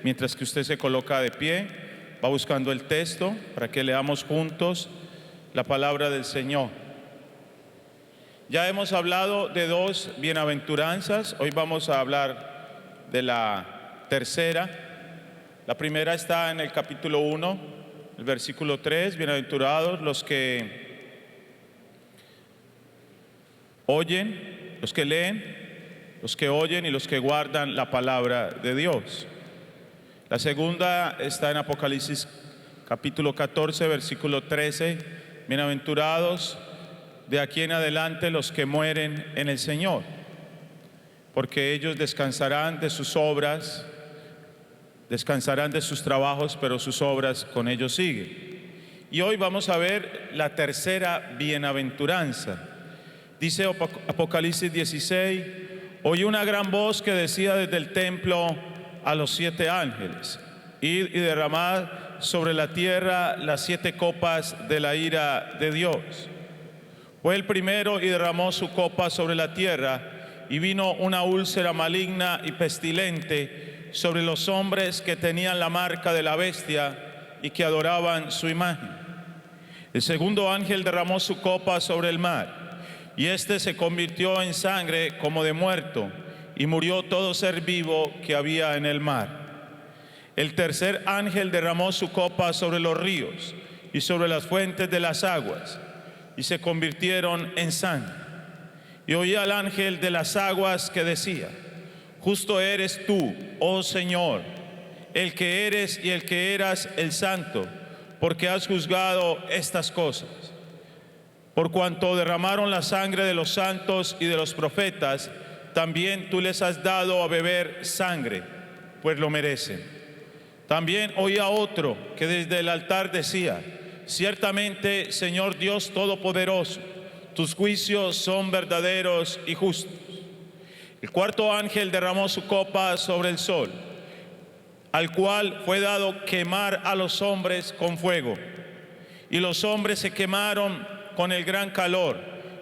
mientras que usted se coloca de pie, va buscando el texto para que leamos juntos la palabra del Señor. Ya hemos hablado de dos bienaventuranzas, hoy vamos a hablar de la tercera. La primera está en el capítulo 1, el versículo 3, bienaventurados los que oyen, los que leen, los que oyen y los que guardan la palabra de Dios. La segunda está en Apocalipsis capítulo 14, versículo 13, bienaventurados de aquí en adelante los que mueren en el Señor, porque ellos descansarán de sus obras, descansarán de sus trabajos, pero sus obras con ellos siguen. Y hoy vamos a ver la tercera bienaventuranza. Dice Apocalipsis 16, oí una gran voz que decía desde el templo a los 7 ángeles, id y derramad sobre la tierra las 7 copas de la ira de Dios. Fue el primero y derramó su copa sobre la tierra, y vino una úlcera maligna y pestilente sobre los hombres que tenían la marca de la bestia y que adoraban su imagen. El segundo ángel derramó su copa sobre el mar, y éste se convirtió en sangre como de muerto, y murió todo ser vivo que había en el mar. El tercer ángel derramó su copa sobre los ríos y sobre las fuentes de las aguas, y se convirtieron en sangre. Y oí al ángel de las aguas que decía, justo eres tú, oh Señor, el que eres y el que eras el Santo, porque has juzgado estas cosas. Por cuanto derramaron la sangre de los santos y de los profetas, también tú les has dado a beber sangre, pues lo merecen. También oí a otro que desde el altar decía, ciertamente, Señor Dios Todopoderoso, tus juicios son verdaderos y justos. El cuarto ángel derramó su copa sobre el sol, al cual fue dado quemar a los hombres con fuego. Y los hombres se quemaron con el gran calor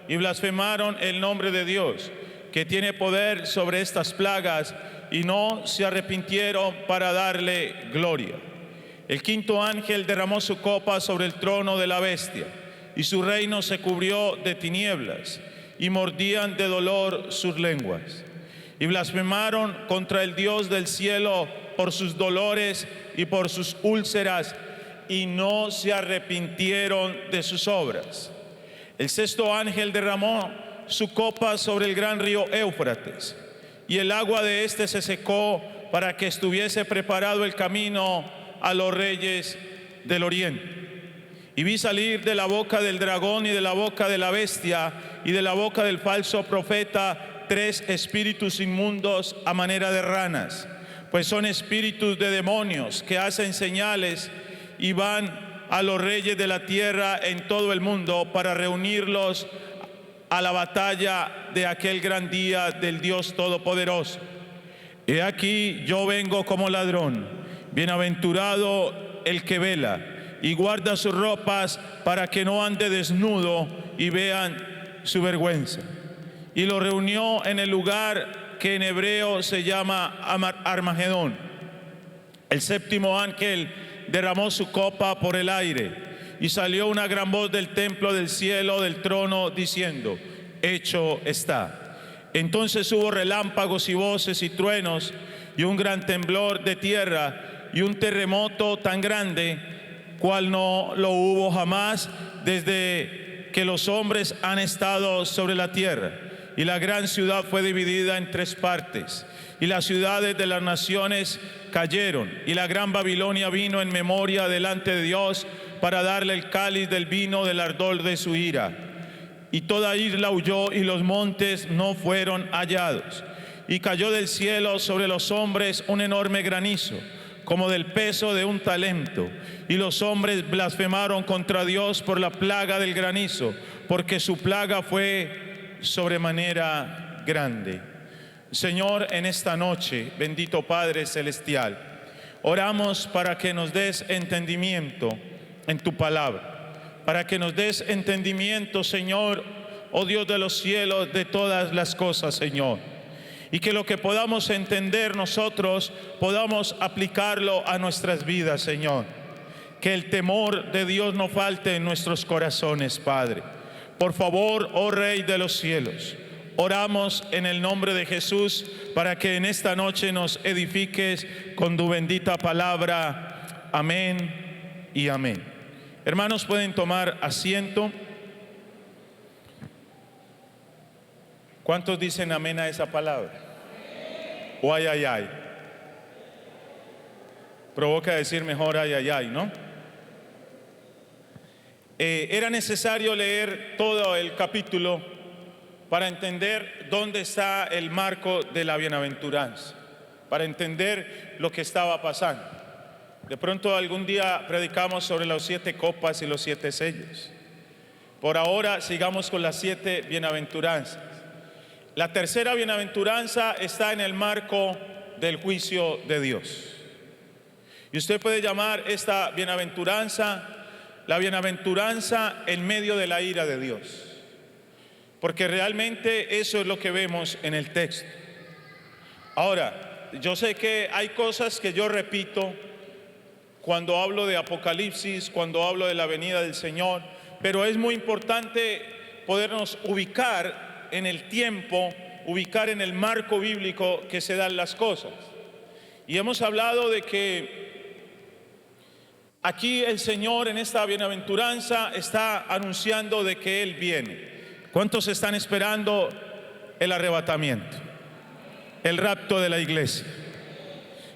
y blasfemaron el nombre de Dios, que tiene poder sobre estas plagas, y no se arrepintieron para darle gloria. El quinto ángel derramó su copa sobre el trono de la bestia, y su reino se cubrió de tinieblas, y mordían de dolor sus lenguas. Y blasfemaron contra el Dios del cielo por sus dolores y por sus úlceras, y no se arrepintieron de sus obras. El sexto ángel derramó su copa sobre el gran río Éufrates, y el agua de éste se secó para que estuviese preparado el camino a los reyes del oriente. Y vi salir de la boca del dragón y de la boca de la bestia y de la boca del falso profeta 3 espíritus inmundos a manera de ranas, pues son espíritus de demonios que hacen señales y van a los reyes de la tierra en todo el mundo para reunirlos a la batalla de aquel gran día del Dios Todopoderoso. He aquí yo vengo como ladrón. Bienaventurado el que vela y guarda sus ropas para que no ande desnudo y vean su vergüenza. Y lo reunió en el lugar que en hebreo se llama Armagedón. El séptimo ángel derramó su copa por el aire, y salió una gran voz del templo del cielo del trono diciendo, hecho está. Entonces hubo relámpagos y voces y truenos y un gran temblor de tierra y un terremoto tan grande cual no lo hubo jamás desde que los hombres han estado sobre la tierra. Y la gran ciudad fue dividida en 3 partes, y las ciudades de las naciones cayeron, y la gran Babilonia vino en memoria delante de Dios para darle el cáliz del vino del ardor de su ira. Y toda isla huyó y los montes no fueron hallados. Y cayó del cielo sobre los hombres un enorme granizo, como del peso de un talento. Y los hombres blasfemaron contra Dios por la plaga del granizo, porque su plaga fue sobremanera grande. Señor, en esta noche, bendito Padre Celestial, oramos para que nos des entendimiento en tu palabra, para que nos des entendimiento, Señor, oh Dios de los cielos, de todas las cosas, Señor. y que lo que podamos entender nosotros podamos aplicarlo a nuestras vidas, Señor. Que el temor de Dios no falte en nuestros corazones, Padre. Por favor, oh Rey de los cielos, oramos en el nombre de Jesús para que en esta noche nos edifiques con tu bendita palabra. Amén y amén. Hermanos, pueden tomar asiento. ¿Cuántos dicen amén a esa palabra? O ay, ay, ay. Provoca decir mejor ay, ay, ay, ¿no? Era necesario leer todo el capítulo para entender dónde está el marco de la bienaventuranza, para entender lo que estaba pasando. De pronto algún día predicamos sobre las 7 copas y los 7 sellos. Por ahora sigamos con las 7 bienaventuranzas. La tercera bienaventuranza está en el marco del juicio de Dios. Y usted puede llamar esta bienaventuranza la bienaventuranza en medio de la ira de Dios. Porque realmente eso es lo que vemos en el texto. Ahora, yo sé que hay cosas que yo repito cuando hablo de Apocalipsis, cuando hablo de la venida del Señor, pero es muy importante podernos ubicar en el tiempo, ubicar en el marco bíblico que se dan las cosas. Y hemos hablado de que aquí el Señor en esta bienaventuranza está anunciando de que Él viene. ¿Cuántos están esperando el arrebatamiento, el rapto de la iglesia?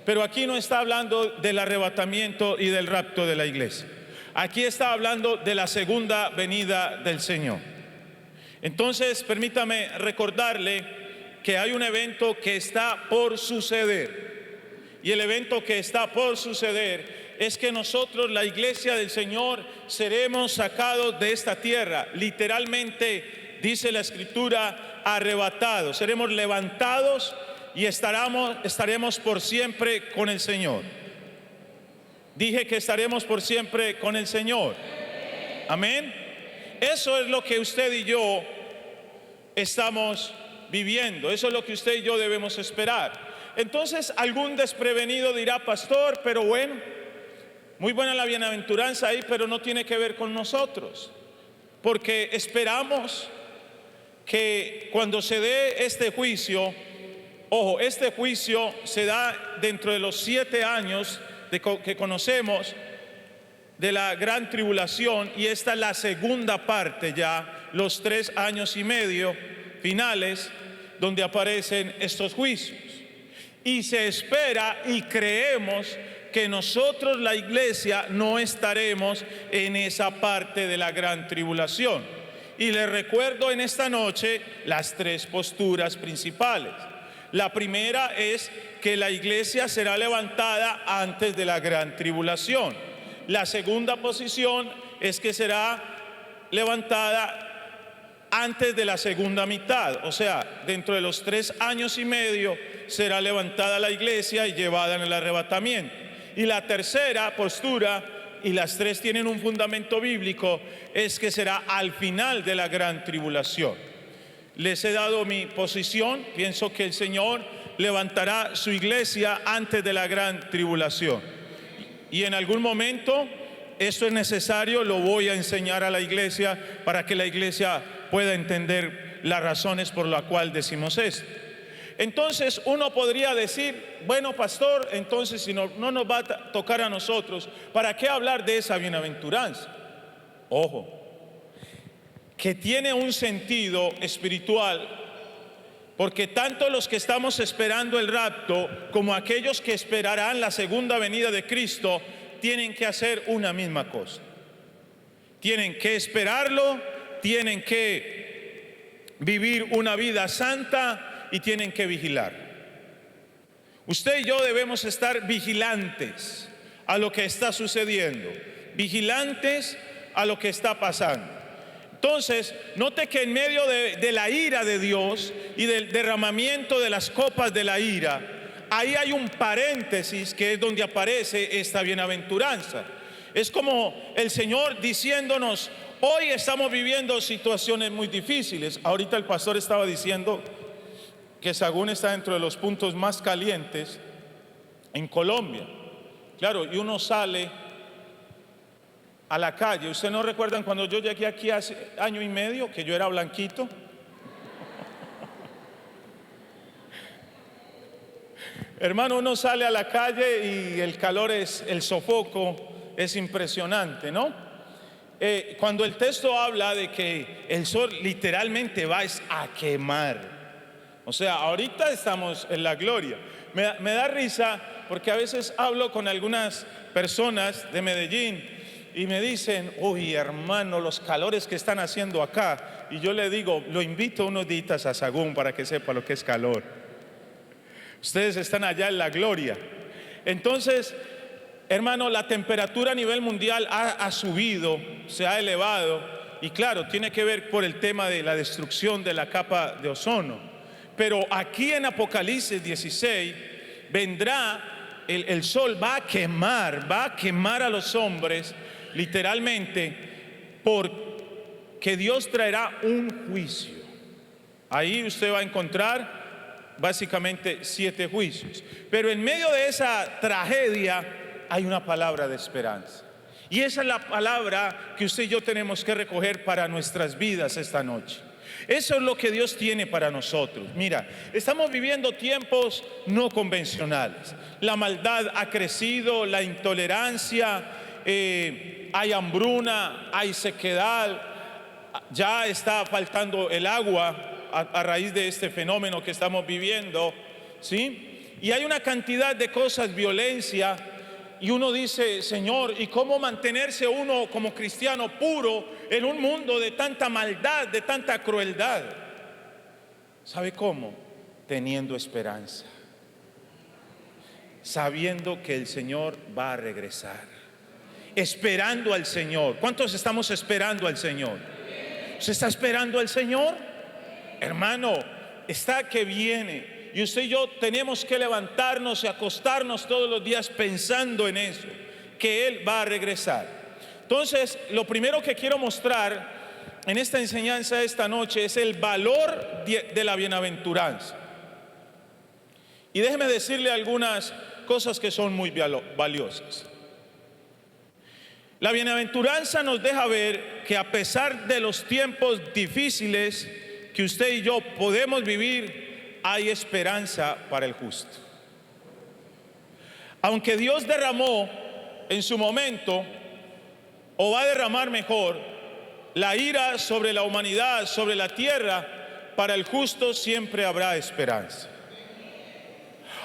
Pero aquí no está hablando del arrebatamiento y del rapto de la iglesia. Aquí está hablando de la segunda venida del Señor. Entonces, permítame recordarle que hay un evento que está por suceder. Y el evento que está por suceder es que nosotros, la iglesia del Señor, seremos sacados de esta tierra. Literalmente, dice la Escritura, arrebatados. Seremos levantados y estaremos por siempre con el Señor. Dije que estaremos por siempre con el Señor. Amén. Eso es lo que usted y yo estamos viviendo. Eso es lo que usted y yo debemos esperar. Entonces, algún desprevenido dirá: pastor, pero bueno, muy buena la bienaventuranza ahí, pero no tiene que ver con nosotros. Porque esperamos que cuando se dé este juicio, ojo, este juicio se da dentro de los 7 años que conocemos de la gran tribulación, y esta es la segunda parte ya, los 3 años y medio finales, donde aparecen estos juicios. Y se espera y creemos que nosotros, la iglesia, no estaremos en esa parte de la gran tribulación. Y les recuerdo en esta noche las 3 posturas principales. La primera es que la iglesia será levantada antes de la gran tribulación. La segunda posición es que será levantada antes de la segunda mitad, o sea, dentro de los 3 años y medio será levantada la iglesia y llevada en el arrebatamiento. Y la tercera postura, y las 3 tienen un fundamento bíblico, es que será al final de la gran tribulación. Les he dado mi posición. Pienso que el Señor levantará su iglesia antes de la gran tribulación. Y en algún momento esto es necesario, lo voy a enseñar a la iglesia para que la iglesia pueda entender las razones por las cuales decimos esto. Entonces uno podría decir: bueno, pastor, entonces si no nos va a tocar a nosotros, ¿para qué hablar de esa bienaventuranza? Ojo, que tiene un sentido espiritual, porque tanto los que estamos esperando el rapto como aquellos que esperarán la segunda venida de Cristo tienen que hacer una misma cosa. Tienen que esperarlo, tienen que vivir una vida santa y tienen que vigilar. Usted y yo debemos estar vigilantes a lo que está sucediendo, vigilantes a lo que está pasando. Entonces, note que en medio de la ira de Dios y del derramamiento de las copas de la ira, ahí hay un paréntesis que es donde aparece esta bienaventuranza. Es como el Señor diciéndonos: hoy estamos viviendo situaciones muy difíciles. Ahorita el pastor estaba diciendo que Sagún está dentro de los puntos más calientes en Colombia. Claro, y uno sale a la calle. ¿Ustedes no recuerdan cuando yo llegué aquí hace año y medio, que yo era blanquito? Hermano, uno sale a la calle y el calor el sofoco es impresionante, ¿no? Cuando el texto habla de que el sol literalmente va a quemar. O sea, ahorita estamos en la gloria. Me da risa porque a veces hablo con algunas personas de Medellín y me dicen: uy, hermano, los calores que están haciendo acá. Y yo le digo: lo invito unos días a Sagún para que sepa lo que es calor. Ustedes están allá en la gloria. Entonces, hermano, la temperatura a nivel mundial ha subido, se ha elevado. Y claro, tiene que ver por el tema de la destrucción de la capa de ozono. Pero aquí en Apocalipsis 16 vendrá el sol, va a quemar a los hombres literalmente, porque Dios traerá un juicio. Ahí usted va a encontrar básicamente 7 juicios. Pero en medio de esa tragedia hay una palabra de esperanza. Y esa es la palabra que usted y yo tenemos que recoger para nuestras vidas esta noche. Eso es lo que Dios tiene para nosotros. Mira, estamos viviendo tiempos no convencionales. La maldad ha crecido, la intolerancia, hay hambruna, hay sequedad, ya está faltando el agua a raíz de este fenómeno que estamos viviendo, ¿sí? Y hay una cantidad de cosas, violencia, y uno dice: Señor, ¿y cómo mantenerse uno como cristiano puro en un mundo de tanta maldad, de tanta crueldad? ¿Sabe cómo? Teniendo esperanza, sabiendo que el Señor va a regresar, esperando al Señor. ¿Cuántos estamos esperando al Señor? ¿Se está esperando al Señor? Hermano, está que viene. Y usted y yo tenemos que levantarnos y acostarnos todos los días pensando en eso, que Él va a regresar. Entonces, lo primero que quiero mostrar en esta enseñanza de esta noche es el valor de la bienaventuranza. Y déjeme decirle algunas cosas que son muy valiosas. La bienaventuranza nos deja ver que a pesar de los tiempos difíciles que usted y yo podemos vivir, hay esperanza para el justo. Aunque Dios derramó en su momento, o va a derramar mejor, la ira sobre la humanidad, sobre la tierra, para el justo siempre habrá esperanza.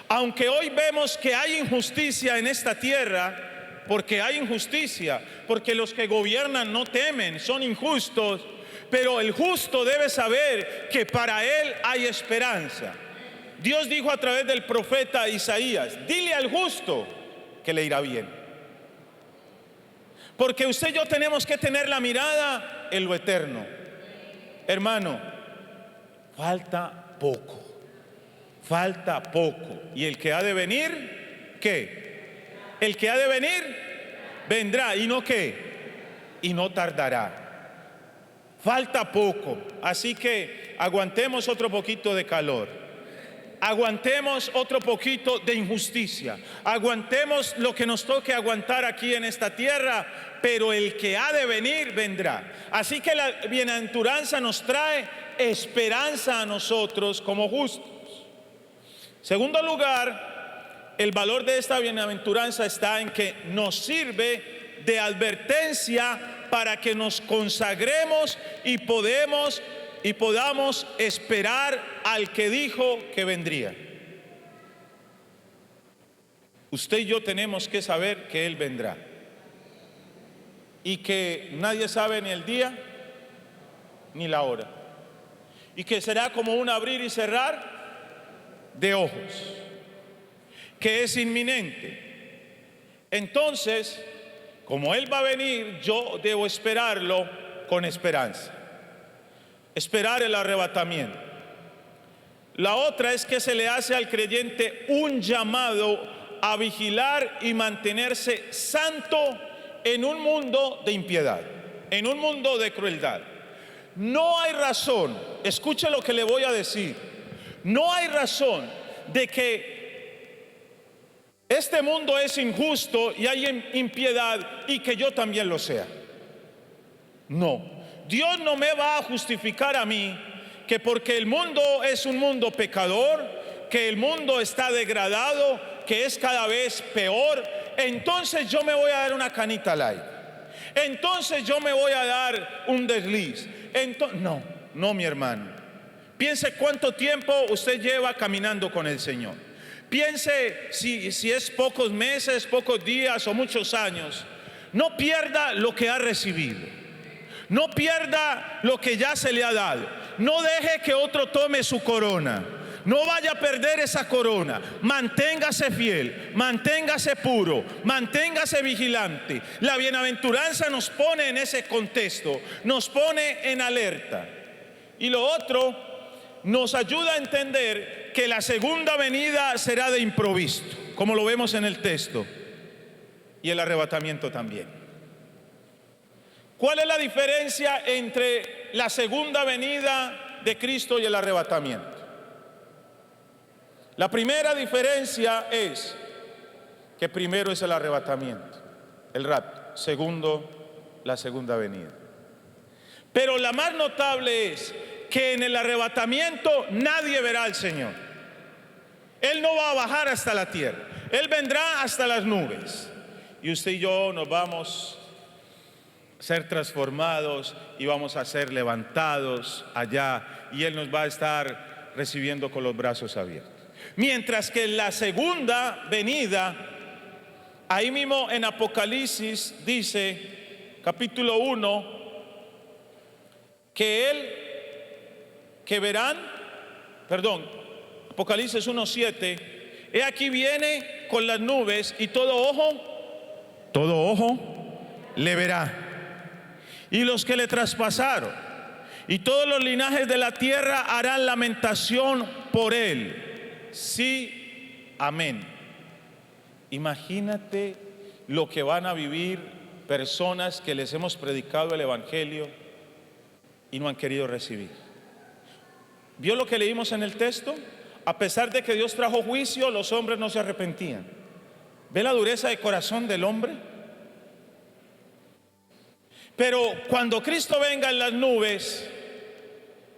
Aunque hoy vemos que hay injusticia en esta tierra, porque hay injusticia, porque los que gobiernan no temen, son injustos, pero el justo debe saber que para él hay esperanza. Dios dijo a través del profeta Isaías: dile al justo que le irá bien. Porque usted y yo tenemos que tener la mirada en lo eterno. Hermano, falta poco. Falta poco. Y el que ha de venir, ¿qué? El que ha de venir, vendrá. ¿Y no qué? Y no tardará. Falta poco, así que aguantemos otro poquito de calor, aguantemos otro poquito de injusticia, aguantemos lo que nos toque aguantar aquí en esta tierra, pero el que ha de venir vendrá. Así que la bienaventuranza nos trae esperanza a nosotros como justos. Segundo lugar, el valor de esta bienaventuranza está en que nos sirve de advertencia para que nos consagremos y podamos esperar al que dijo que vendría. Usted y yo tenemos que saber que Él vendrá y que nadie sabe ni el día ni la hora, y que será como un abrir y cerrar de ojos, que es inminente. Entonces, como Él va a venir, yo debo esperarlo con esperanza. Esperar el arrebatamiento. La otra es que se le hace al creyente un llamado a vigilar y mantenerse santo en un mundo de impiedad, en un mundo de crueldad. No hay razón, escuche lo que le voy a decir, No hay razón de que este mundo es injusto y hay impiedad y que yo también lo sea. No, Dios no me va a justificar a mí que porque el mundo es un mundo pecador, que el mundo está degradado, que es cada vez peor, entonces yo me voy a dar una canita al aire, entonces yo me voy a dar un desliz. No, mi hermano. Piense cuánto tiempo usted lleva caminando con el Señor. Piense si es pocos meses, pocos días o muchos años. No pierda lo que ha recibido. No pierda lo que ya se le ha dado. No deje que otro tome su corona. No vaya a perder esa corona. Manténgase fiel, manténgase puro, manténgase vigilante. La bienaventuranza nos pone en ese contexto, nos pone en alerta. Y lo otro, nos ayuda a entender que la segunda venida será de improviso, como lo vemos en el texto, y el arrebatamiento también. ¿Cuál es la diferencia entre la segunda venida de Cristo y el arrebatamiento? La primera diferencia es que primero es el arrebatamiento, el rapto, segundo, la segunda venida. Pero la más notable es que en el arrebatamiento nadie verá al Señor. Él no va a bajar hasta la tierra, Él vendrá hasta las nubes. Y usted y yo nos vamos a ser transformados y vamos a ser levantados allá, y Él nos va a estar recibiendo con los brazos abiertos. Mientras que en la segunda venida, ahí mismo en Apocalipsis dice, capítulo 1, Apocalipsis 1:7, he aquí viene con las nubes y todo ojo le verá. Y los que le traspasaron y todos los linajes de la tierra harán lamentación por él. Sí, amén. Imagínate lo que van a vivir personas que les hemos predicado el evangelio y no han querido recibir. ¿Vio lo que leímos en el texto? A pesar de que Dios trajo juicio, los hombres no se arrepentían. ¿Ve la dureza de corazón del hombre? Pero cuando Cristo venga en las nubes,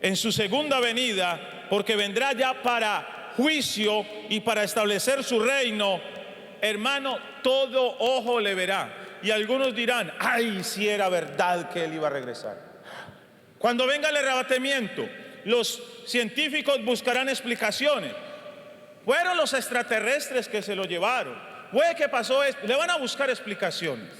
en su segunda venida, porque vendrá ya para juicio y para establecer su reino, hermano, todo ojo le verá. Y algunos dirán, ay, si era verdad que Él iba a regresar. Cuando venga el arrebatamiento, los científicos buscarán explicaciones. Fueron los extraterrestres que se lo llevaron. ¿Qué pasó? Le van a buscar explicaciones.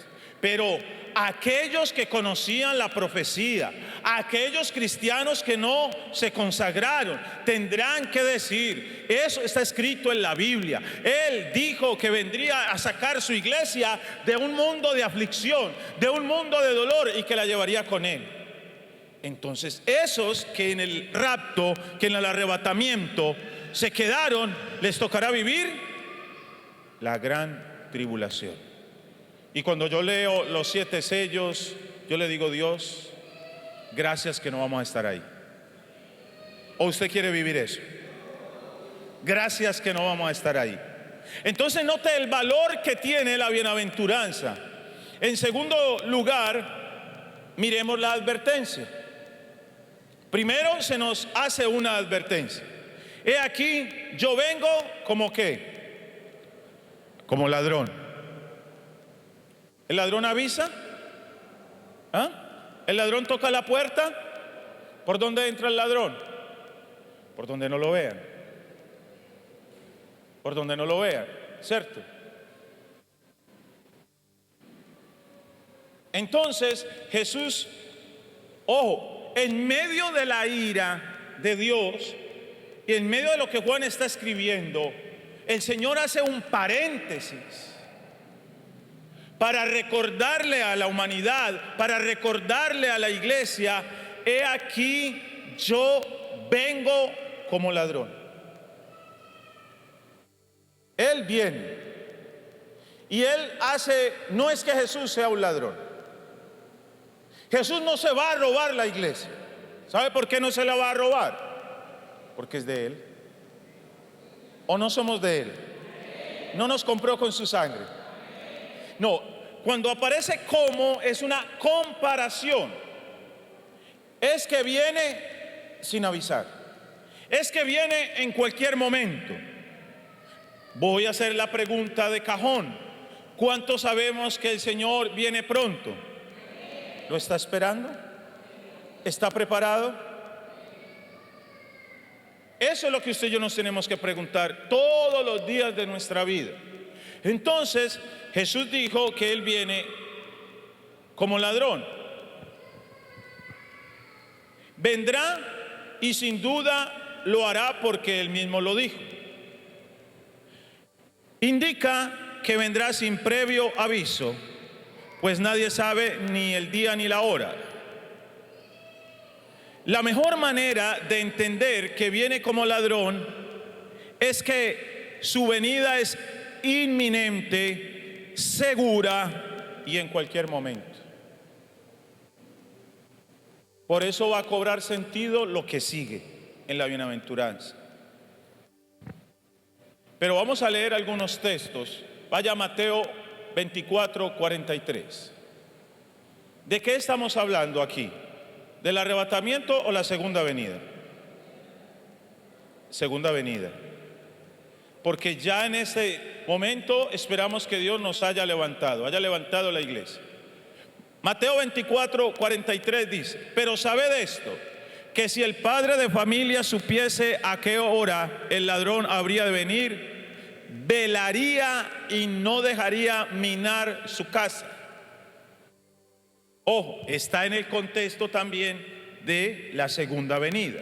Pero aquellos que conocían la profecía, aquellos cristianos que no se consagraron, tendrán que decir, eso está escrito en la Biblia. Él dijo que vendría a sacar su iglesia de un mundo de aflicción, de un mundo de dolor, y que la llevaría con Él. Entonces, esos que en el rapto, que en el arrebatamiento se quedaron, les tocará vivir la gran tribulación. Y cuando yo leo los 7 sellos, yo le digo, Dios, gracias que no vamos a estar ahí. ¿O usted quiere vivir eso? Gracias que no vamos a estar ahí. Entonces note el valor que tiene la bienaventuranza. En segundo lugar, miremos la advertencia. Primero se nos hace una advertencia. He aquí, yo vengo como ¿qué? Como ladrón. ¿El ladrón avisa? ¿El ladrón toca la puerta? ¿Por dónde entra el ladrón? Por donde no lo vean. Por donde no lo vean, ¿cierto? Entonces Jesús, ojo, en medio de la ira de Dios y en medio de lo que Juan está escribiendo, el Señor hace un paréntesis para recordarle a la humanidad, para recordarle a la iglesia, he aquí yo vengo como ladrón. Él viene y Él hace, no es que Jesús sea un ladrón. Jesús no se va a robar la iglesia. ¿Sabe por qué no se la va a robar? Porque es de Él. ¿O no somos de Él? No nos compró con su sangre. No, cuando aparece como es una comparación. Es que viene sin avisar. Es que viene en cualquier momento. Voy a hacer la pregunta de cajón. ¿Cuántos sabemos que el Señor viene pronto? ¿Lo está esperando? ¿Está preparado? Eso es lo que usted y yo nos tenemos que preguntar todos los días de nuestra vida. Entonces, Jesús dijo que Él viene como ladrón. Vendrá y sin duda lo hará porque Él mismo lo dijo. Indica que vendrá sin previo aviso, pues nadie sabe ni el día ni la hora. La mejor manera de entender que viene como ladrón es que su venida es inminente, segura y en cualquier momento. Por eso va a cobrar sentido lo que sigue en la bienaventuranza. Pero vamos a leer algunos textos. Vaya a Mateo 24, 43. ¿De qué estamos hablando aquí? ¿Del arrebatamiento o la segunda venida? Segunda venida. Porque ya en ese momento esperamos que Dios nos haya levantado la iglesia. Mateo 24, 43 dice: pero sabed esto, que si el padre de familia supiese a qué hora el ladrón habría de venir, velaría y no dejaría minar su casa. Ojo, está en el contexto también de la segunda venida.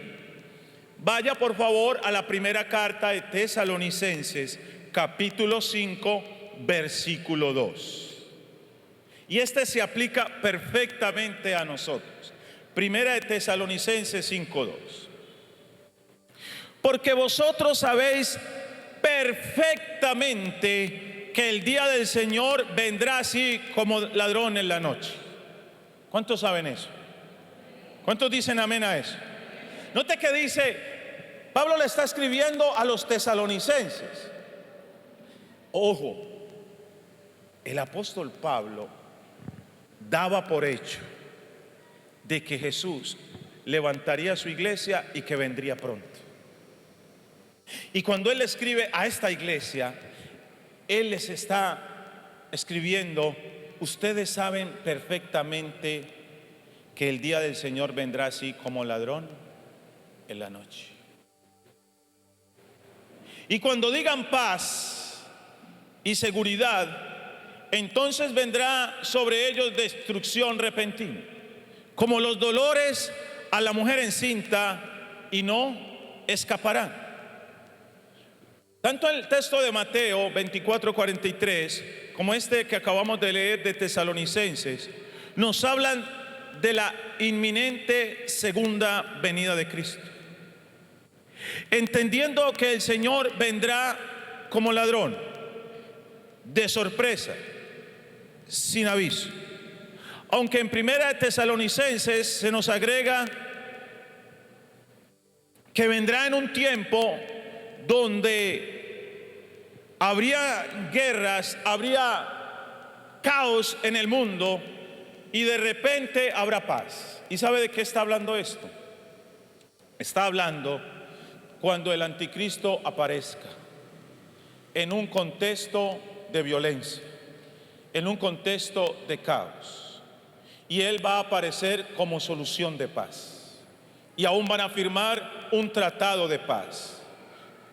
Vaya por favor a la primera carta de Tesalonicenses, capítulo 5, versículo 2. Y este se aplica perfectamente a nosotros. Primera de Tesalonicenses 5, 2. Porque vosotros sabéis perfectamente que el día del Señor vendrá así como ladrón en la noche. ¿Cuántos saben eso? ¿Cuántos dicen amén a eso? Note que dice, Pablo le está escribiendo a los tesalonicenses. Ojo, el apóstol Pablo daba por hecho de que Jesús levantaría su iglesia y que vendría pronto. Y cuando él le escribe a esta iglesia, él les está escribiendo: ustedes saben perfectamente que el día del Señor vendrá así como ladrón en la noche. Y cuando digan paz y seguridad, entonces vendrá sobre ellos destrucción repentina, como los dolores a la mujer encinta, y no escaparán. Tanto el texto de Mateo 24, 43 como este que acabamos de leer de Tesalonicenses nos hablan de la inminente segunda venida de Cristo, entendiendo que el Señor vendrá como ladrón, de sorpresa, sin aviso. Aunque en primera de Tesalonicenses se nos agrega que vendrá en un tiempo donde habría guerras, habría caos en el mundo y de repente habrá paz. ¿Y sabe de qué está hablando esto? Está hablando cuando el anticristo aparezca en un contexto de violencia, en un contexto de caos, y él va a aparecer como solución de paz. Y aún van a firmar un tratado de paz.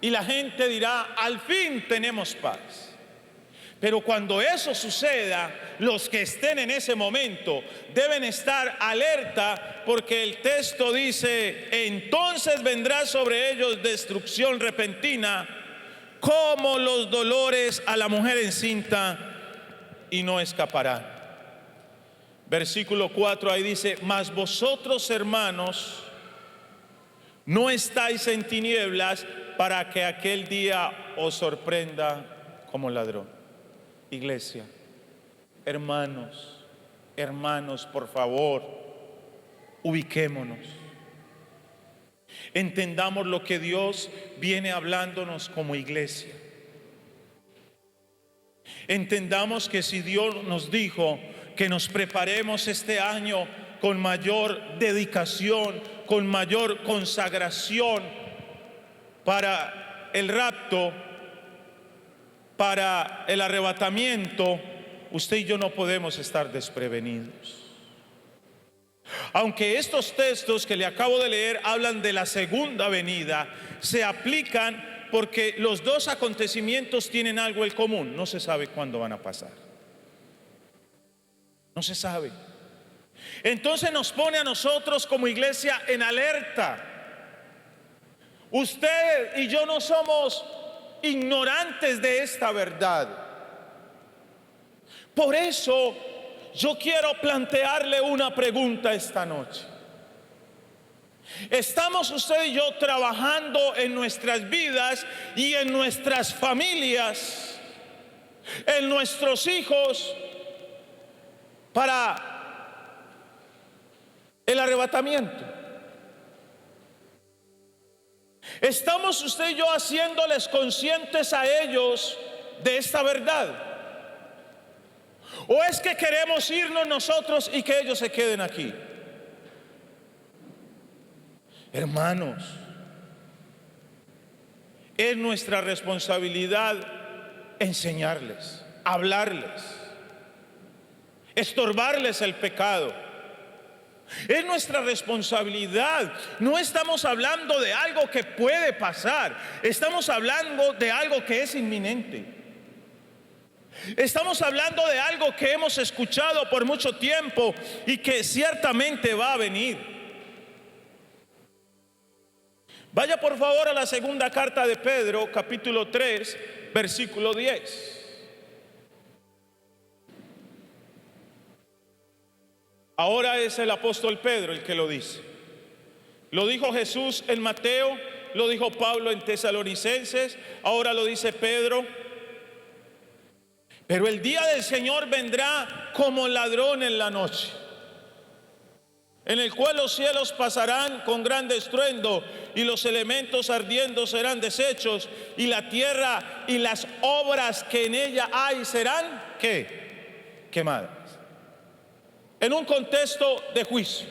Y la gente dirá: al fin tenemos paz. Pero cuando eso suceda, los que estén en ese momento deben estar alerta, porque el texto dice: entonces vendrá sobre ellos destrucción repentina, como los dolores a la mujer encinta, y no escaparán. Versículo 4 ahí dice: mas vosotros, hermanos, no estáis en tinieblas para que aquel día os sorprenda como ladrón. Iglesia, hermanos, por favor, ubiquémonos. entendamos lo que Dios viene hablándonos como iglesia. Entendamos que si Dios nos dijo que nos preparemos este año con mayor dedicación, con mayor consagración para el rapto, para el arrebatamiento, usted y yo no podemos estar desprevenidos. Aunque estos textos que le acabo de leer hablan de la segunda venida, se aplican porque los dos acontecimientos tienen algo en común: no se sabe cuándo van a pasar. No se sabe. Entonces nos pone a nosotros como iglesia en alerta. Usted y yo no somos ignorantes de esta verdad. Por eso yo quiero plantearle una pregunta esta noche. ¿Estamos usted y yo trabajando en nuestras vidas y en nuestras familias, en nuestros hijos, para el arrebatamiento? ¿Estamos usted y yo haciéndoles conscientes a ellos de esta verdad? ¿O es que queremos irnos nosotros y que ellos se queden aquí? Hermanos, es nuestra responsabilidad enseñarles, hablarles, estorbarles el pecado. Es nuestra responsabilidad. No estamos hablando de algo que puede pasar, estamos hablando de algo que es inminente. Estamos hablando de algo que hemos escuchado por mucho tiempo y que ciertamente va a venir. Vaya por favor a la segunda carta de Pedro, capítulo 3, versículo 10. Ahora es el apóstol Pedro el que lo dice. Lo dijo Jesús en Mateo, lo dijo Pablo en Tesalonicenses, ahora lo dice Pedro. Pero el día del Señor vendrá como ladrón en la noche, en el cual los cielos pasarán con gran estruendo y los elementos ardiendo serán deshechos y la tierra y las obras que en ella hay serán ¿qué? Quemadas. En un contexto de juicio.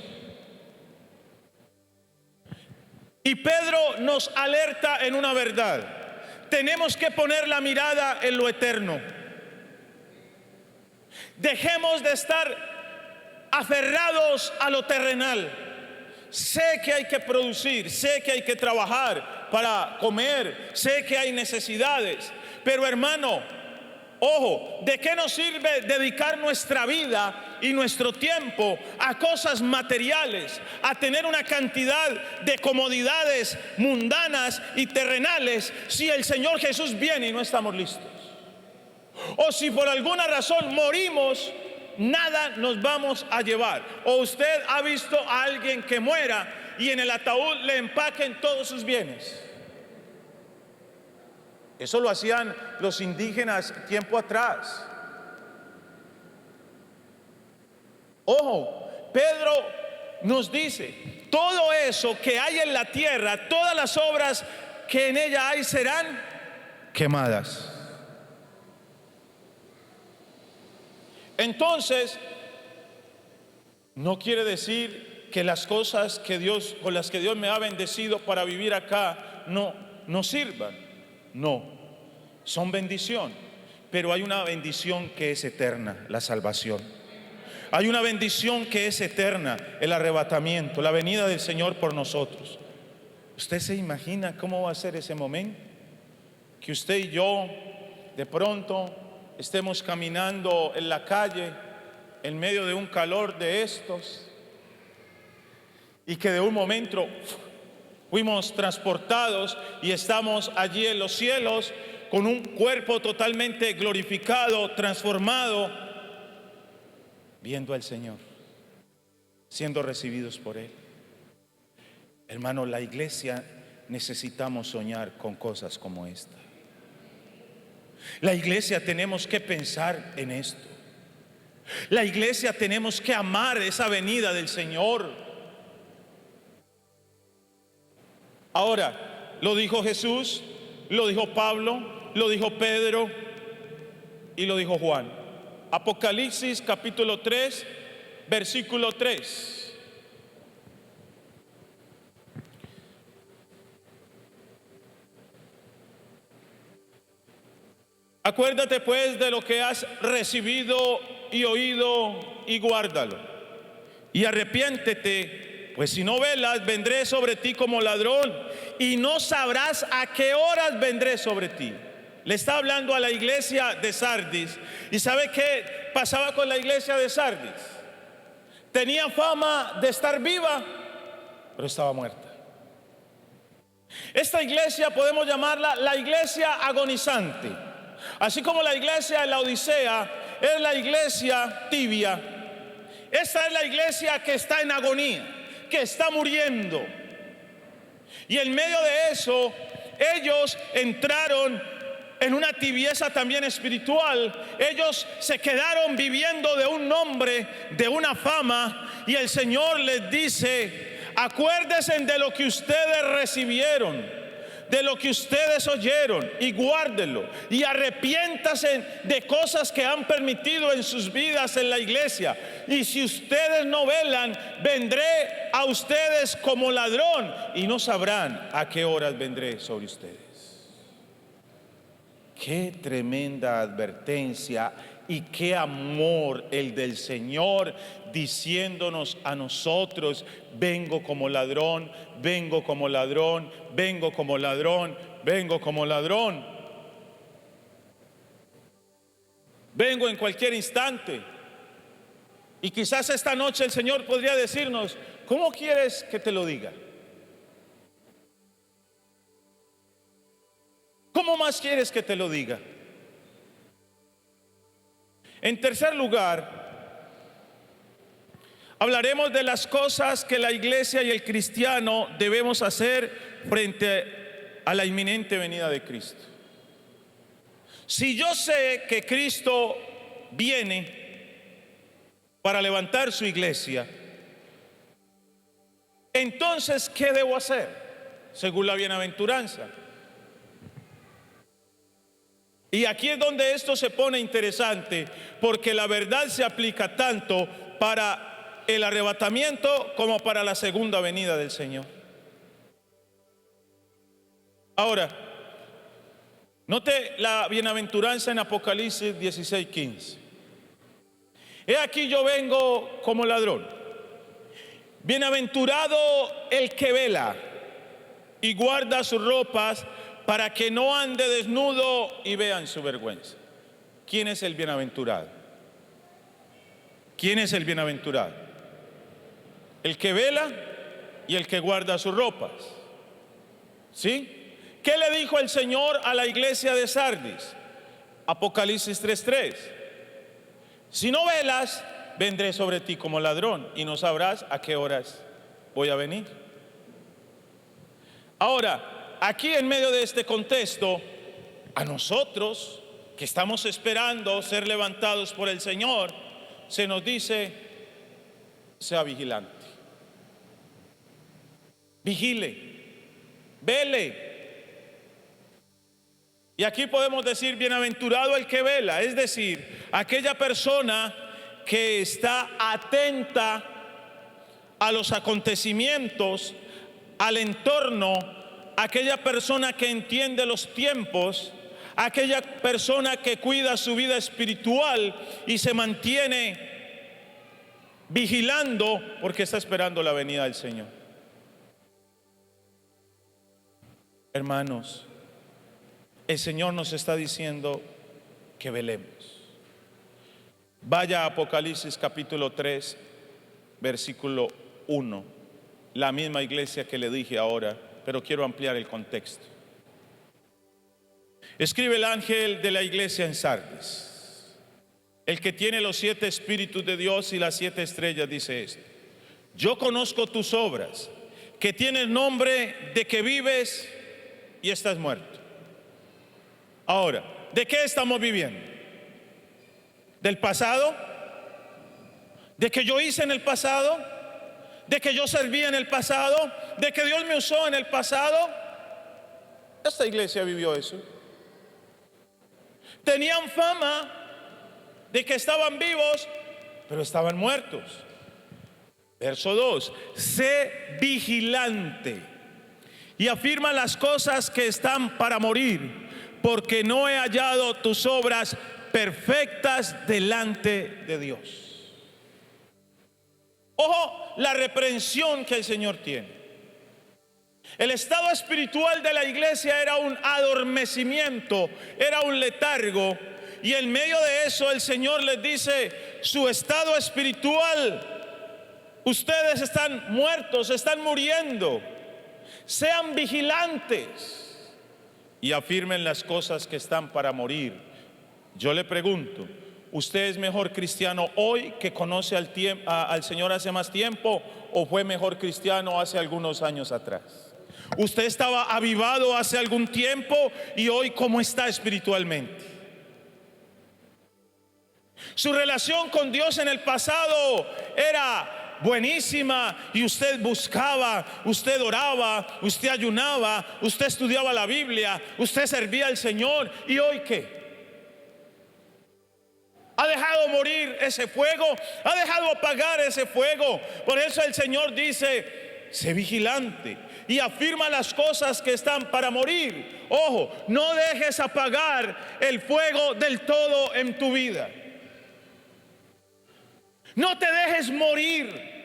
Y Pedro nos alerta en una verdad: tenemos que poner la mirada en lo eterno. Dejemos de estar aferrados a lo terrenal. Sé que hay que producir, sé que hay que trabajar para comer, sé que hay necesidades, pero hermano, ojo, ¿de qué nos sirve dedicar nuestra vida y nuestro tiempo a cosas materiales, a tener una cantidad de comodidades mundanas y terrenales, si el Señor Jesús viene y no estamos listos? O si por alguna razón morimos, nada nos vamos a llevar. O usted ha visto a alguien que muera y en el ataúd le empaquen todos sus bienes. Eso lo hacían los indígenas tiempo atrás. Ojo, Pedro nos dice: todo eso que hay en la tierra, todas las obras que en ella hay serán quemadas. Entonces, no quiere decir que las cosas que con las que Dios me ha bendecido para vivir acá no sirvan. No, son bendición, pero hay una bendición que es eterna: la salvación. Hay una bendición que es eterna: el arrebatamiento, la venida del Señor por nosotros. ¿Usted se imagina cómo va a ser ese momento? Que usted y yo de pronto estemos caminando en la calle en medio de un calor de estos y que de un momento fuimos transportados y estamos allí en los cielos con un cuerpo totalmente glorificado, transformado, viendo al Señor, siendo recibidos por Él. Hermano, la iglesia necesitamos soñar con cosas como esta. La iglesia tenemos que pensar en esto. La iglesia tenemos que amar esa venida del Señor. Ahora, lo dijo Jesús, lo dijo Pablo, lo dijo Pedro y lo dijo Juan. Apocalipsis capítulo 3, versículo 3. Acuérdate pues de lo que has recibido y oído y guárdalo. Y arrepiéntete, pues si no velas, vendré sobre ti como ladrón y no sabrás a qué horas vendré sobre ti. Le está hablando a la iglesia de Sardis. ¿Y sabe qué pasaba con la iglesia de Sardis? Tenía fama de estar viva, pero estaba muerta. Esta iglesia podemos llamarla la iglesia agonizante. Así como la iglesia de la Odisea es la iglesia tibia, esta es la iglesia que está en agonía, que está muriendo. Y en medio de eso, ellos entraron en una tibieza también espiritual. Ellos se quedaron viviendo de un nombre, de una fama, y el Señor les dice: acuérdense de lo que ustedes recibieron, de lo que ustedes oyeron, y guárdenlo, y arrepiéntase de cosas que han permitido en sus vidas en la iglesia. Y si ustedes no velan, vendré a ustedes como ladrón y no sabrán a qué horas vendré sobre ustedes. Qué tremenda advertencia y qué amor el del Señor, diciéndonos a nosotros: vengo como ladrón, vengo como ladrón, vengo como ladrón, vengo como ladrón. Vengo en cualquier instante. Y quizás esta noche el Señor podría decirnos: ¿cómo quieres que te lo diga? ¿Cómo más quieres que te lo diga? En tercer lugar, hablaremos de las cosas que la iglesia y el cristiano debemos hacer frente a la inminente venida de Cristo. Si yo sé que Cristo viene para levantar su iglesia, entonces, ¿qué debo hacer? Según la bienaventuranza. Y aquí es donde esto se pone interesante, porque la verdad se aplica tanto para el arrebatamiento como para la segunda venida del Señor. Ahora, note la bienaventuranza en Apocalipsis 16:15. He aquí yo vengo como ladrón. Bienaventurado el que vela y guarda sus ropas, para que no ande desnudo y vean su vergüenza. ¿Quién es el bienaventurado? ¿Quién es el bienaventurado? El que vela y el que guarda sus ropas. ¿Sí? ¿Qué le dijo el Señor a la iglesia de Sardis? Apocalipsis 3:3. Si no velas, vendré sobre ti como ladrón y no sabrás a qué horas voy a venir. Ahora, aquí en medio de este contexto, a nosotros que estamos esperando ser levantados por el Señor, se nos dice: sea vigilante, vigile, vele. Y aquí podemos decir: bienaventurado el que vela, es decir, aquella persona que está atenta a los acontecimientos, al entorno, aquella persona que entiende los tiempos, aquella persona que cuida su vida espiritual y se mantiene vigilando porque está esperando la venida del Señor. Hermanos, el Señor nos está diciendo que velemos. Vaya a Apocalipsis capítulo 3, versículo 1. La misma iglesia que le dije ahora, pero quiero ampliar el contexto. Escribe el ángel de la iglesia en Sardis, el que tiene los 7 espíritus de Dios y las 7 estrellas, dice esto: yo conozco tus obras, que tienes nombre de que vives y estás muerto. Ahora, ¿de qué estamos viviendo? ¿Del pasado? ¿De qué yo hice en el pasado? de que yo serví en el pasado, de que Dios me usó en el pasado. Esta iglesia vivió eso. Tenían fama de que estaban vivos, pero estaban muertos. Verso 2: sé vigilante y afirma las cosas que están para morir, porque no he hallado tus obras perfectas delante de Dios. Ojo la reprensión que el Señor tiene. El estado espiritual de la iglesia era un adormecimiento, era un letargo, y en medio de eso el Señor les dice: su estado espiritual, ustedes están muertos, están muriendo. Sean vigilantes y afirmen las cosas que están para morir. Yo le pregunto, ¿usted es mejor cristiano hoy que conoce al Señor hace más tiempo, o fue mejor cristiano hace algunos años atrás? ¿Usted estaba avivado hace algún tiempo y hoy cómo está espiritualmente? Su relación con Dios en el pasado era buenísima y usted buscaba, usted oraba, usted ayunaba, usted estudiaba la Biblia, usted servía al Señor. ¿Y hoy qué? ¿Ha dejado morir ese fuego? ¿Ha dejado apagar ese fuego? Por eso el Señor dice: sé vigilante y afirma las cosas que están para morir. Ojo, no dejes apagar el fuego del todo en tu vida. No te dejes morir.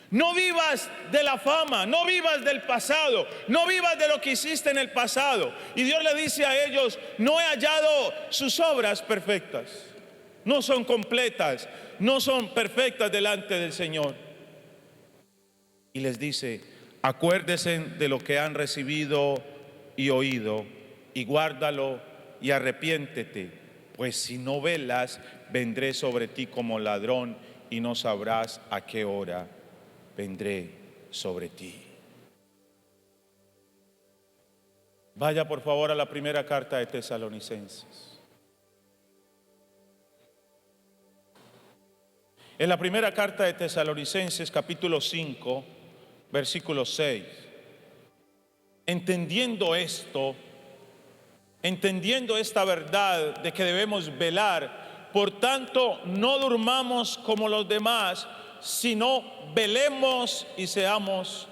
No vivas de la fama, no vivas del pasado, no vivas de lo que hiciste en el pasado. Y Dios le dice a ellos: no he hallado sus obras perfectas. No son completas, no son perfectas delante del Señor. Y les dice: acuérdense de lo que han recibido y oído, y guárdalo y arrepiéntete, pues si no velas, vendré sobre ti como ladrón y no sabrás a qué hora vendré sobre ti. Vaya por favor a la primera carta de Tesalonicenses. En la primera carta de Tesalonicenses, capítulo 5, versículo 6. Entendiendo esto, entendiendo esta verdad de que debemos velar, por tanto no durmamos como los demás, sino velemos y seamos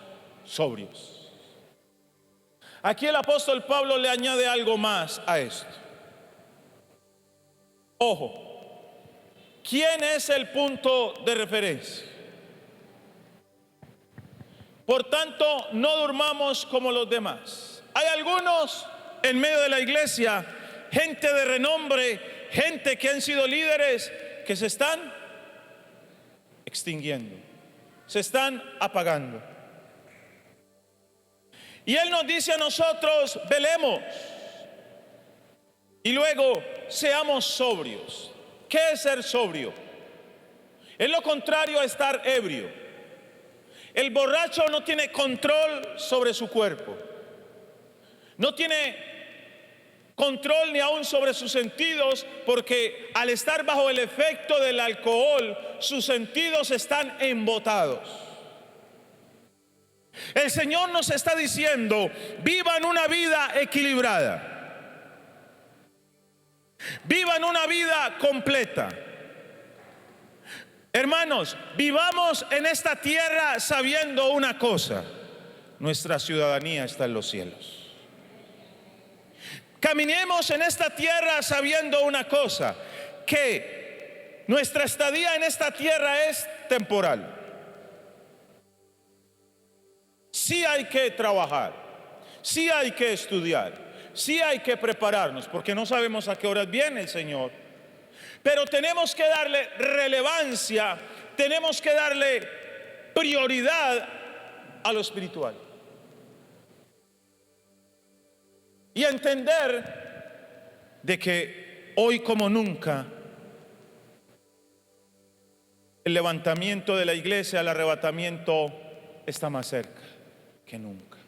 sobrios. Aquí el apóstol Pablo le añade algo más a esto. Ojo, ¿quién es el punto de referencia? Por tanto, no durmamos como los demás. Hay algunos en medio de la iglesia, gente de renombre, gente que han sido líderes, que se están extinguiendo, se están apagando. Y Él nos dice a nosotros: velemos y luego seamos sobrios. ¿Qué es ser sobrio? Es lo contrario a estar ebrio. El borracho no tiene control sobre su cuerpo, no tiene control ni aún sobre sus sentidos, porque al estar bajo el efecto del alcohol, sus sentidos están embotados. El Señor nos está diciendo: vivan una vida equilibrada, vivan una vida completa. Hermanos, vivamos en esta tierra sabiendo una cosa: nuestra ciudadanía está en los cielos. Caminemos en esta tierra sabiendo una cosa: que nuestra estadía en esta tierra es temporal. Sí hay que trabajar, sí hay que estudiar, sí hay que prepararnos, porque no sabemos a qué horas viene el Señor. Pero tenemos que darle relevancia, tenemos que darle prioridad a lo espiritual. Y entender de que hoy como nunca el levantamiento de la iglesia, el arrebatamiento está más cerca que nunca.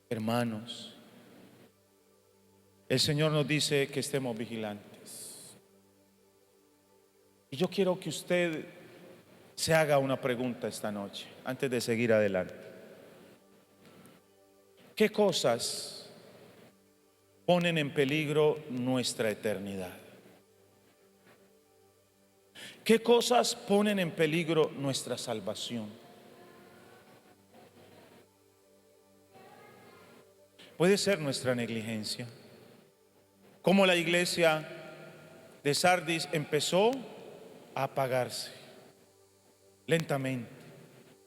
Hermanos, el Señor nos dice que estemos vigilantes. Y yo quiero que usted se haga una pregunta esta noche, antes de seguir adelante. ¿Qué cosas ponen en peligro nuestra eternidad? ¿Qué cosas ponen en peligro nuestra salvación? Puede ser nuestra negligencia. Como la iglesia de Sardis empezó a apagarse lentamente,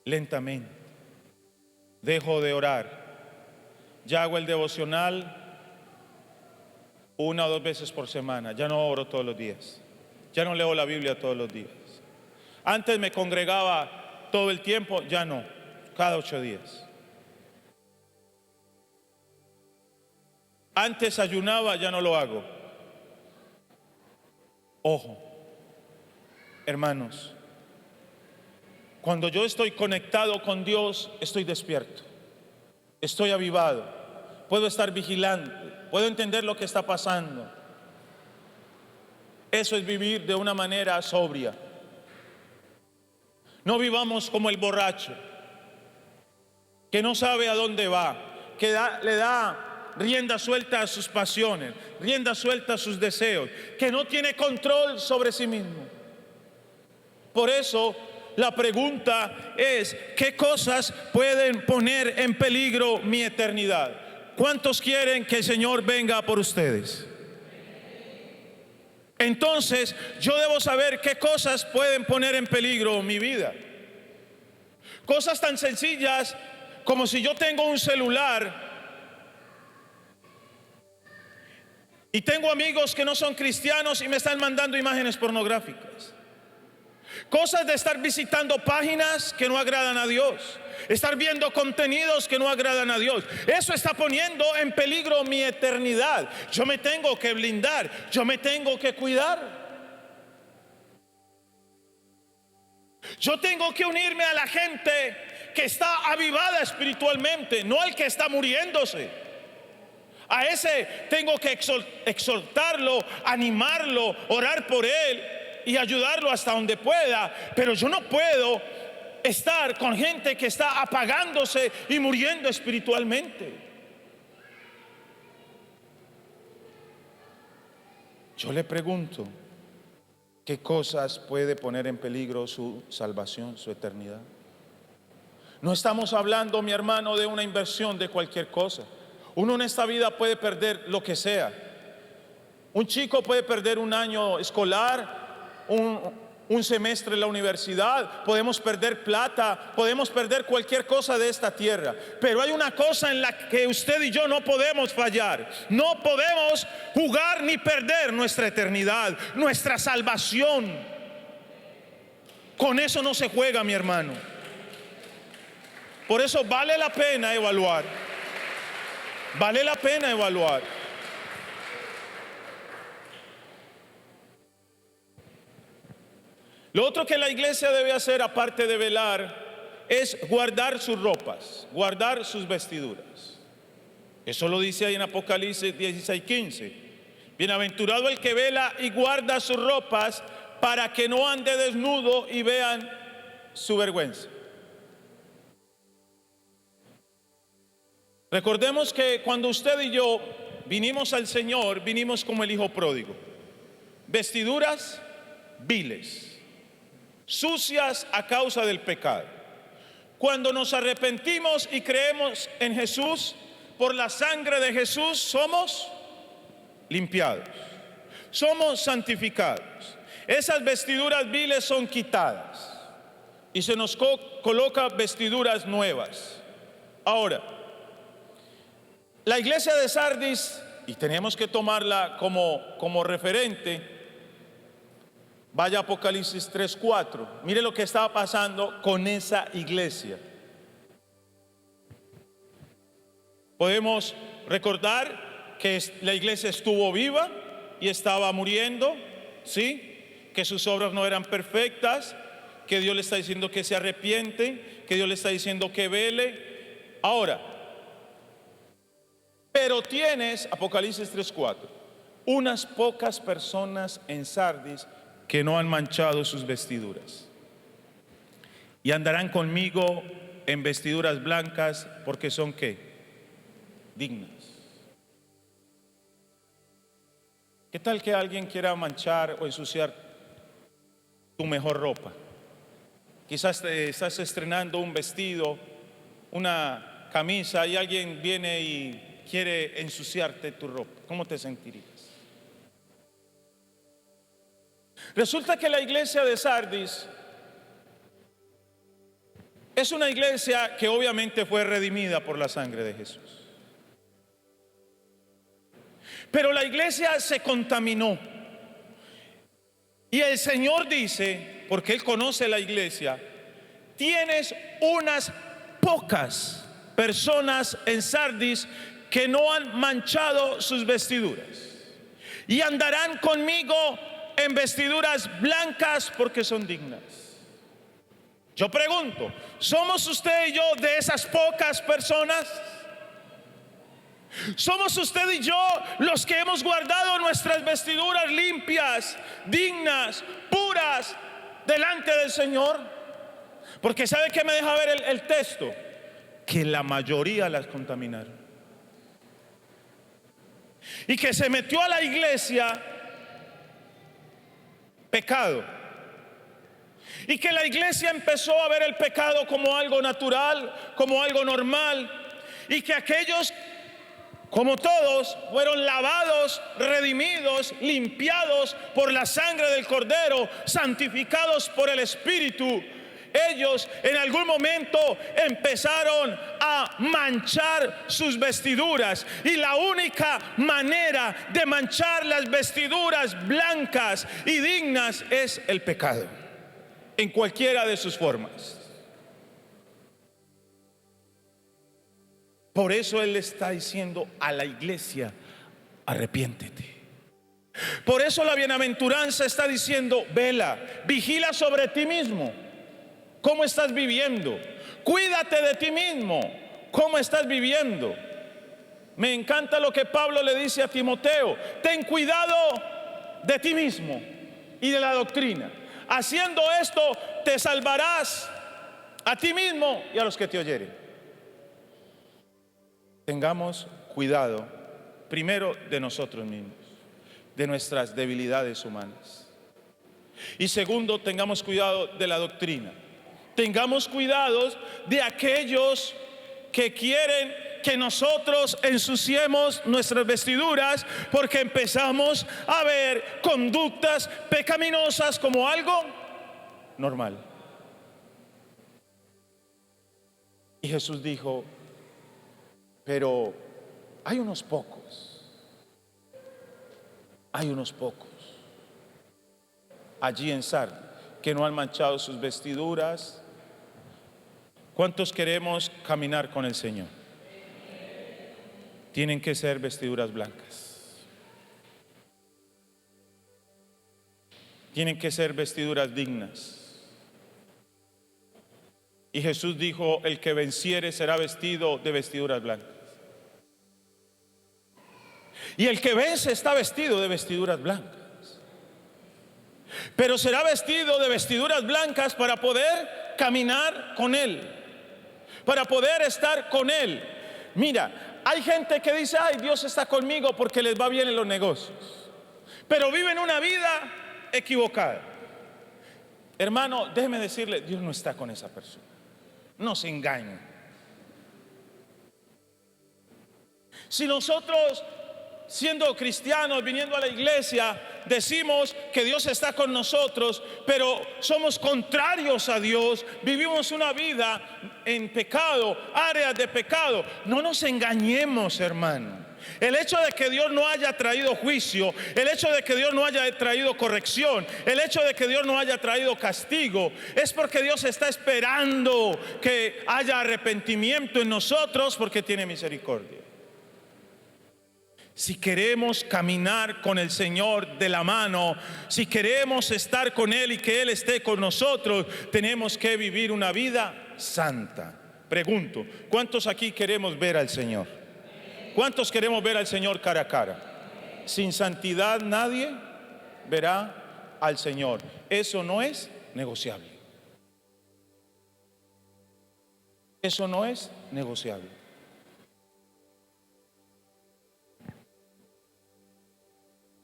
lentamente. Dejo de orar. Ya hago el devocional 1 o 2 veces por semana. Ya no oro todos los días. Ya no leo la Biblia todos los días. Antes me congregaba todo el tiempo, ya no, cada 8 días. Antes ayunaba, ya no lo hago. Ojo, hermanos, cuando yo estoy conectado con Dios, estoy despierto, estoy avivado, puedo estar vigilante, puedo entender lo que está pasando. Eso es vivir de una manera sobria. No vivamos como el borracho, que no sabe a dónde va, que le da rienda suelta a sus pasiones, rienda suelta a sus deseos, que no tiene control sobre sí mismo. Por eso la pregunta es: ¿qué cosas pueden poner en peligro mi eternidad? ¿Cuántos quieren que el Señor venga por ustedes? Entonces yo debo saber qué cosas pueden poner en peligro mi vida. Cosas tan sencillas como si yo tengo un celular y tengo amigos que no son cristianos y me están mandando imágenes pornográficas. Cosas de estar visitando páginas que no agradan a Dios, estar viendo contenidos que no agradan a Dios. Eso está poniendo en peligro mi eternidad. Yo me tengo que blindar, yo me tengo que cuidar. Yo tengo que unirme a la gente que está avivada espiritualmente, no al que está muriéndose. A ese tengo que exhortarlo, animarlo, orar por él y ayudarlo hasta donde pueda. Pero yo no puedo estar con gente que está apagándose y muriendo espiritualmente. Yo le pregunto, ¿qué cosas puede poner en peligro su salvación, su eternidad? No estamos hablando, mi hermano, de una inversión de cualquier cosa. Uno en esta vida puede perder lo que sea. Un chico puede perder un año escolar, un semestre en la universidad, podemos perder plata, podemos perder cualquier cosa de esta tierra. Pero hay una cosa en la que usted y yo no podemos fallar. No podemos jugar ni perder nuestra eternidad, nuestra salvación. Con eso no se juega, mi hermano. Por eso vale la pena evaluar. Vale la pena evaluar. Lo otro que la iglesia debe hacer, aparte de velar, es guardar sus ropas, guardar sus vestiduras. Eso lo dice ahí en Apocalipsis 16:15. Bienaventurado el que vela y guarda sus ropas, para que no ande desnudo y vean su vergüenza. Recordemos que cuando usted y yo vinimos al Señor, vinimos como el hijo pródigo. Vestiduras viles, sucias a causa del pecado. Cuando nos arrepentimos y creemos en Jesús, por la sangre de Jesús somos limpiados, somos santificados. Esas vestiduras viles son quitadas y se nos coloca vestiduras nuevas. Ahora, la iglesia de Sardis, y tenemos que tomarla como referente, vaya a Apocalipsis 3:4. Mire lo que estaba pasando con esa iglesia. Podemos recordar que la iglesia estuvo viva y estaba muriendo, ¿sí? Que sus obras no eran perfectas, que Dios le está diciendo que se arrepiente, que Dios le está diciendo que vele. Ahora, pero tienes, Apocalipsis 3:4, unas pocas personas en Sardis que no han manchado sus vestiduras. Y andarán conmigo en vestiduras blancas, porque son ¿qué? Dignas. ¿Qué tal que alguien quiera manchar o ensuciar tu mejor ropa? Quizás te estás estrenando un vestido, una camisa, y alguien viene y quiere ensuciarte tu ropa. ¿Cómo te sentirías? Resulta que la iglesia de Sardis es una iglesia que obviamente fue redimida por la sangre de Jesús. Pero la iglesia se contaminó. Y el Señor dice, porque Él conoce la iglesia, tienes unas pocas personas en Sardis que no han manchado sus vestiduras. Y andarán conmigo en vestiduras blancas porque son dignas. Yo pregunto, ¿somos usted y yo de esas pocas personas? ¿Somos usted y yo los que hemos guardado nuestras vestiduras limpias, dignas, puras delante del Señor? Porque ¿sabe qué me deja ver el texto? Que la mayoría las contaminaron. Y que se metió a la iglesia pecado. Y que la iglesia empezó a ver el pecado como algo natural, como algo normal. Y que aquellos, como todos, fueron lavados, redimidos, limpiados por la sangre del Cordero, santificados por el Espíritu. Ellos en algún momento empezaron a manchar sus vestiduras, y la única manera de manchar las vestiduras blancas y dignas es el pecado, en cualquiera de sus formas. Por eso Él le está diciendo a la iglesia: arrepiéntete. Por eso la bienaventuranza está diciendo: vela, vigila sobre ti mismo. ¿Cómo estás viviendo? Cuídate de ti mismo. ¿Cómo estás viviendo? Me encanta lo que Pablo le dice a Timoteo: ten cuidado de ti mismo y de la doctrina. Haciendo esto te salvarás a ti mismo y a los que te oyeren. Tengamos cuidado primero de nosotros mismos, de nuestras debilidades humanas. Y segundo, tengamos cuidado de la doctrina. Tengamos cuidado de aquellos que quieren que nosotros ensuciemos nuestras vestiduras, porque empezamos a ver conductas pecaminosas como algo normal. Y Jesús dijo: pero hay unos pocos allí en Sardis que no han manchado sus vestiduras. ¿Cuántos queremos caminar con el Señor? Tienen que ser vestiduras blancas. Tienen que ser vestiduras dignas. Y Jesús dijo: el que venciere será vestido de vestiduras blancas. Y el que vence está vestido de vestiduras blancas. Pero será vestido de vestiduras blancas para poder caminar con Él, para poder estar con Él. Mira, hay gente que dice: ay, Dios está conmigo porque les va bien en los negocios, pero viven una vida equivocada. Hermano, déjeme decirle, Dios no está con esa persona. No se engañen. Si nosotros, siendo cristianos, viniendo a la iglesia, decimos que Dios está con nosotros, pero somos contrarios a Dios, vivimos una vida en pecado, áreas de pecado, no nos engañemos, hermano. El hecho de que Dios no haya traído juicio, el hecho de que Dios no haya traído corrección, el hecho de que Dios no haya traído castigo, es porque Dios está esperando que haya arrepentimiento en nosotros, porque tiene misericordia. Si queremos caminar con el Señor de la mano, si queremos estar con Él y que Él esté con nosotros, tenemos que vivir una vida santa. Pregunto, ¿cuántos aquí queremos ver al Señor? ¿Cuántos queremos ver al Señor cara a cara? Sin santidad nadie verá al Señor. Eso no es negociable. Eso no es negociable.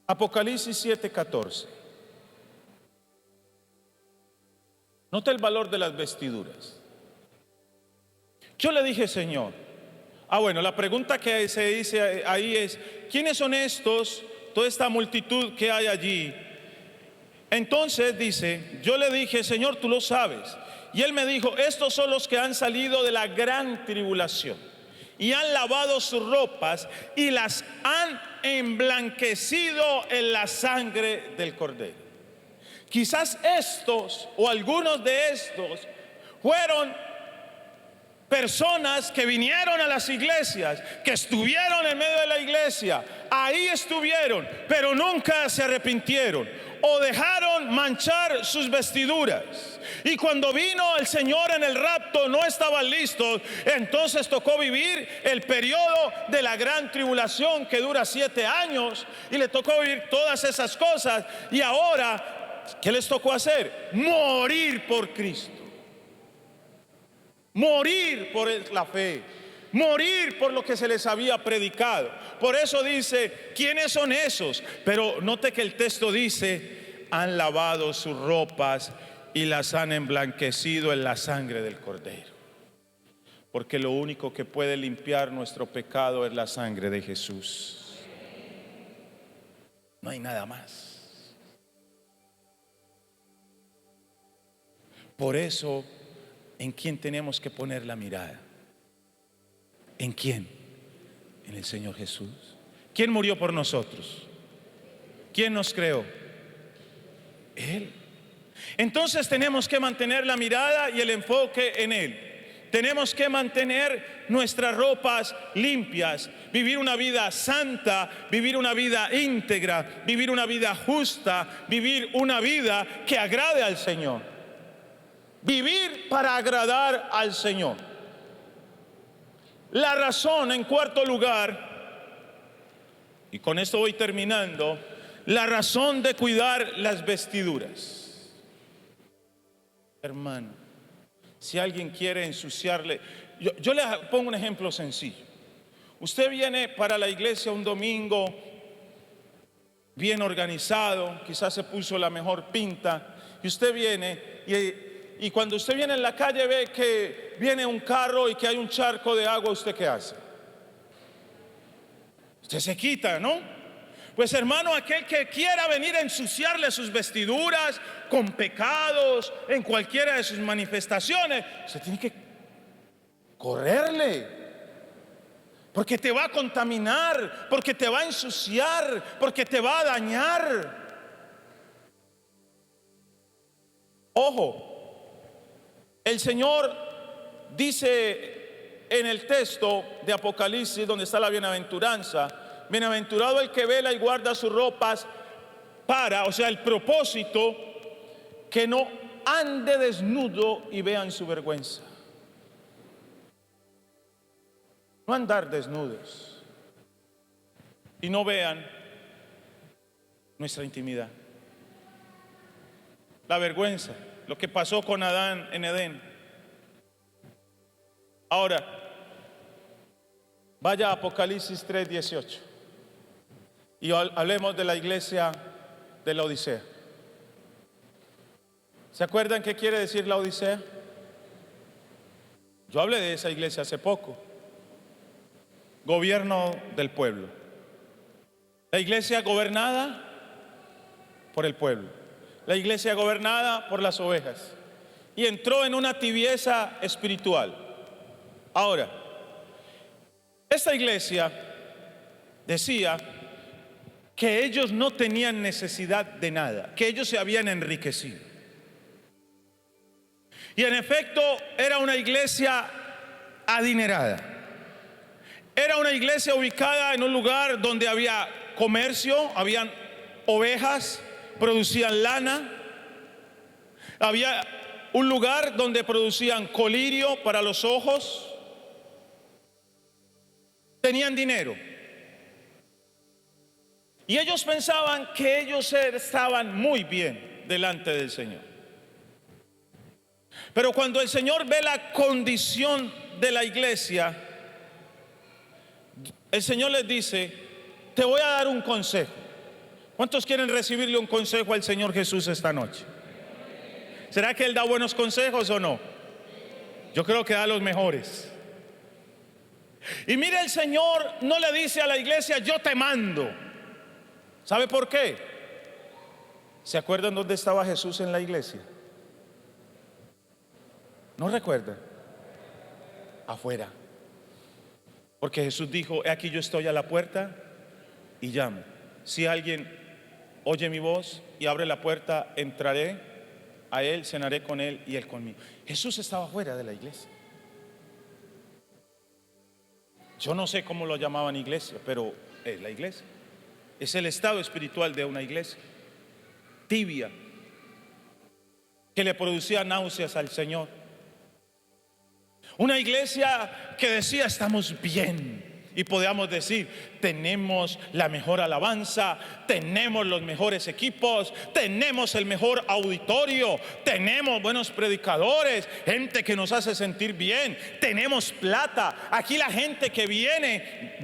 Apocalipsis 7:14. Nota el valor de las vestiduras. Yo le dije, Señor, bueno, la pregunta que se dice ahí es, ¿quiénes son estos, toda esta multitud que hay allí? Entonces dice, yo le dije, Señor, tú lo sabes. Y él me dijo, estos son los que han salido de la gran tribulación y han lavado sus ropas y las han emblanquecido en la sangre del Cordero. Quizás estos o algunos de estos fueron personas que vinieron a las iglesias, que estuvieron en medio de la iglesia, ahí estuvieron, pero nunca se arrepintieron o dejaron manchar sus vestiduras. Y cuando vino el Señor en el rapto no estaban listos, entonces tocó vivir el periodo de la gran tribulación que dura 7 años y le tocó vivir todas esas cosas. Y ahora, ¿qué les tocó hacer? Morir por Cristo. Morir por la fe, morir por lo que se les había predicado. Por eso dice, ¿quiénes son esos? Pero note que el texto dice, han lavado sus ropas y las han emblanquecido en la sangre del Cordero. Porque lo único que puede limpiar nuestro pecado es la sangre de Jesús. No hay nada más. Por eso, ¿en quién tenemos que poner la mirada? ¿En quién? En el Señor Jesús. ¿Quién murió por nosotros? ¿Quién nos creó? Él. Entonces tenemos que mantener la mirada y el enfoque en Él. Tenemos que mantener nuestras ropas limpias, vivir una vida santa, vivir una vida íntegra, vivir una vida justa, vivir una vida que agrade al Señor. Vivir para agradar al Señor. La razón, en cuarto lugar, y con esto voy terminando, la razón de cuidar las vestiduras. Hermano, si alguien quiere ensuciarle, yo le pongo un ejemplo sencillo. Usted viene para la iglesia un domingo bien organizado, quizás se puso la mejor pinta, y usted viene y cuando usted viene en la calle ve que viene un carro y que hay un charco de agua, ¿usted qué hace? Usted se quita, ¿no? Pues hermano, aquel que quiera venir a ensuciarle sus vestiduras con pecados en cualquiera de sus manifestaciones, usted tiene que correrle, porque te va a contaminar, porque te va a ensuciar, porque te va a dañar. Ojo, el Señor dice en el texto de Apocalipsis, donde está la bienaventuranza, bienaventurado el que vela y guarda sus ropas para, o sea, el propósito, que no ande desnudo y vean su vergüenza. No andar desnudos y no vean nuestra intimidad. La vergüenza, lo que pasó con Adán en Edén. Ahora, vaya a Apocalipsis 3:18 y hablemos de la iglesia de la Odisea. ¿Se acuerdan qué quiere decir la Odisea? Yo hablé de esa iglesia hace poco. Gobierno del pueblo. La iglesia gobernada por el pueblo. La iglesia gobernada por las ovejas. Y entró en una tibieza espiritual. Ahora, esta iglesia decía que ellos no tenían necesidad de nada, que ellos se habían enriquecido. Y en efecto era una iglesia adinerada. Era una iglesia ubicada en un lugar donde había comercio, habían ovejas, producían lana, había un lugar donde producían colirio para los ojos, tenían dinero. Y ellos pensaban que ellos estaban muy bien delante del Señor. Pero cuando el Señor ve la condición de la iglesia, el Señor les dice: te voy a dar un consejo. ¿Cuántos quieren recibirle un consejo al Señor Jesús esta noche? ¿Será que Él da buenos consejos o no? Yo creo que da los mejores. Y mire, el Señor no le dice a la iglesia: yo te mando. ¿Sabe por qué? ¿Se acuerdan dónde estaba Jesús en la iglesia? ¿No recuerdan? Afuera. Porque Jesús dijo: he aquí yo estoy a la puerta y llamo. Si alguien oye mi voz y abre la puerta, entraré a él, cenaré con él y él conmigo. Jesús estaba fuera de la iglesia. Yo no sé cómo lo llamaban iglesia, pero es la iglesia. Es el estado espiritual de una iglesia tibia, que le producía náuseas al Señor. Una iglesia que decía: estamos bien. Y podíamos decir: tenemos la mejor alabanza, tenemos los mejores equipos, tenemos el mejor auditorio, tenemos buenos predicadores, gente que nos hace sentir bien, tenemos plata. Aquí la gente que viene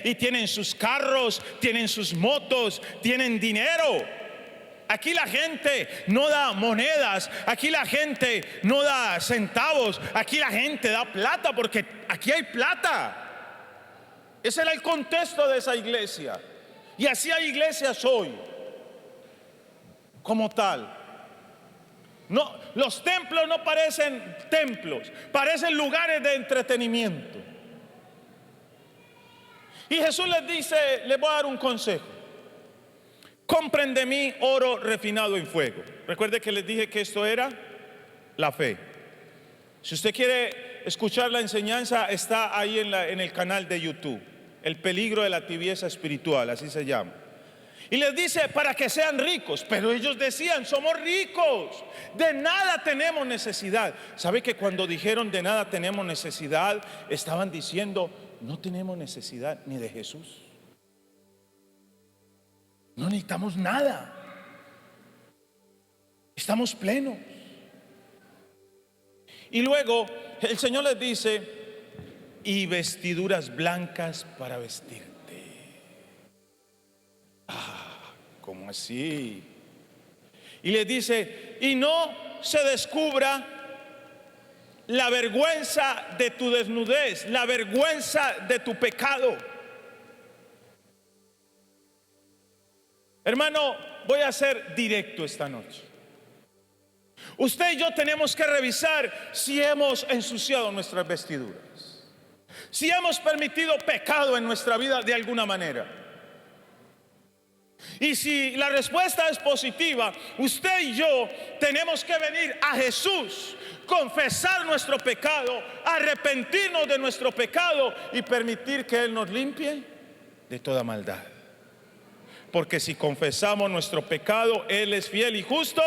y tienen sus carros, tienen sus motos, tienen dinero. Aquí la gente no da monedas, aquí la gente no da centavos, aquí la gente da plata porque aquí hay plata. Ese era el contexto de esa iglesia. Y así hay iglesias hoy, como tal. No, los templos no parecen templos, parecen lugares de entretenimiento. Y Jesús les dice: les voy a dar un consejo. Compren de mí oro refinado en fuego. Recuerde que les dije que esto era la fe. Si usted quiere escuchar la enseñanza, está ahí en el canal de YouTube. El peligro de la tibieza espiritual, así se llama. Y les dice: para que sean ricos. Pero ellos decían: somos ricos, de nada tenemos necesidad. ¿Sabe que cuando dijeron de nada tenemos necesidad, estaban diciendo: no tenemos necesidad ni de Jesús? No necesitamos nada. Estamos plenos. Y luego el Señor les dice: y vestiduras blancas para vestirte. ¿Cómo así? Y les dice: y no se descubra la vergüenza de tu desnudez, la vergüenza de tu pecado. Hermano, voy a ser directo esta noche. Usted y yo tenemos que revisar si hemos ensuciado nuestras vestiduras, si hemos permitido pecado en nuestra vida de alguna manera. Y si la respuesta es positiva, usted y yo tenemos que venir a Jesús, confesar nuestro pecado, arrepentirnos de nuestro pecado y permitir que Él nos limpie de toda maldad. Porque si confesamos nuestro pecado, Él es fiel y justo.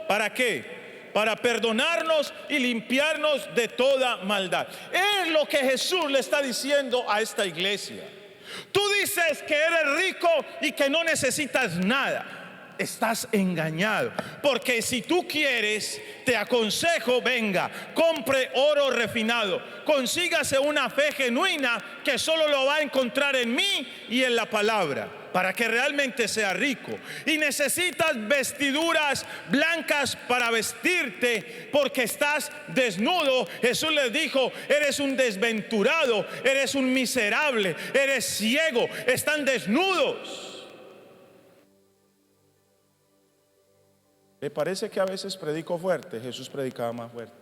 ¿Para qué? Para perdonarnos y limpiarnos de toda maldad. Es lo que Jesús le está diciendo a esta iglesia. Tú dices que eres rico y que no necesitas nada. Estás engañado, porque si tú quieres, te aconsejo: venga, compre oro refinado, consígase una fe genuina que solo lo va a encontrar en mí y en la palabra, para que realmente sea rico. Y necesitas vestiduras blancas para vestirte, porque estás desnudo. Jesús les dijo: eres un desventurado, eres un miserable, eres ciego, están desnudos. ¿Le parece que a veces predico fuerte? Jesús predicaba más fuerte.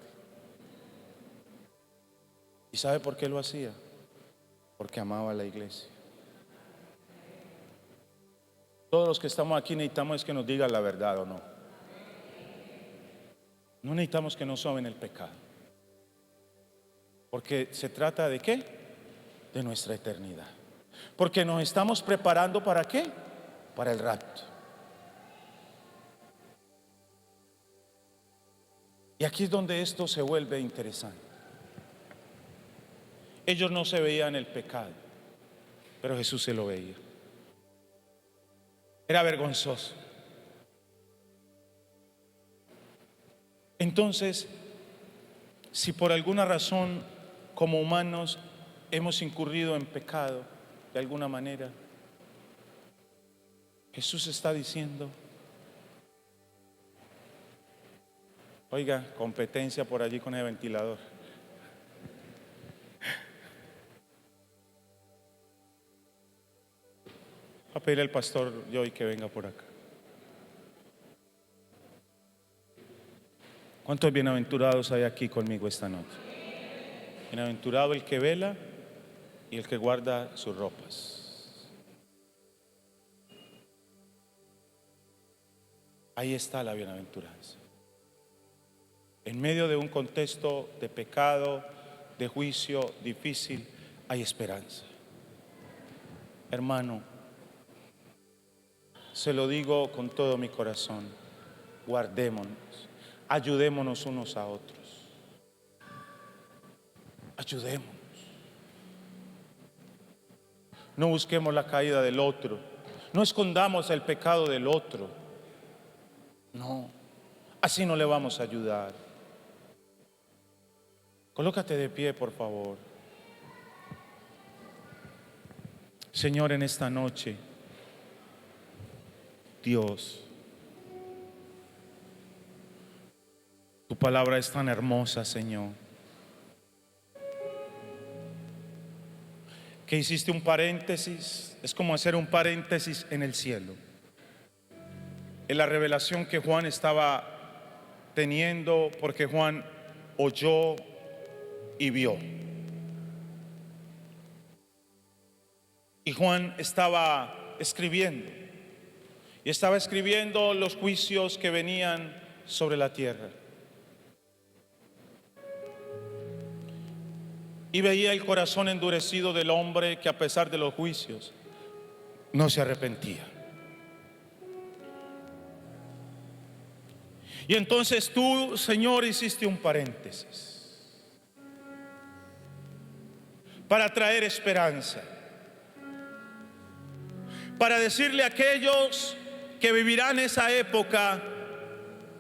¿Y sabe por qué lo hacía? Porque amaba a la iglesia. Todos los que estamos aquí necesitamos es que nos digan la verdad, ¿o no? No necesitamos que nos soben el pecado, porque se trata de ¿qué? De nuestra eternidad. Porque nos estamos preparando ¿para qué? Para el rapto. Y aquí es donde esto se vuelve interesante. Ellos no se veían el pecado, pero Jesús se lo veía. Era vergonzoso. Entonces Si por alguna razón como humanos hemos incurrido en pecado de alguna manera, Jesús está diciendo, oiga, competencia por allí con el ventilador. Voy a pedirle al pastor Joy que venga por acá. ¿Cuántos bienaventurados hay aquí conmigo esta noche? Bienaventurado el que vela y el que guarda sus ropas. Ahí está la bienaventuranza. En medio de un contexto de pecado, de juicio difícil, hay esperanza. Hermano, se lo digo con todo mi corazón, guardémonos, ayudémonos unos a otros. Ayudémonos. No busquemos la caída del otro. No escondamos el pecado del otro. No, así no le vamos a ayudar. Colócate de pie, por favor. Señor, en esta noche, Dios, tu palabra es tan hermosa, Señor, que hiciste un paréntesis. Es como hacer un paréntesis en el cielo, en la revelación que Juan estaba teniendo, porque Juan oyó y vio. Y Juan estaba escribiendo, y estaba escribiendo los juicios que venían sobre la tierra. Y veía el corazón endurecido del hombre que, a pesar de los juicios, no se arrepentía. Y entonces tú, Señor, hiciste un paréntesis para traer esperanza, para decirle a aquellos que vivirán esa época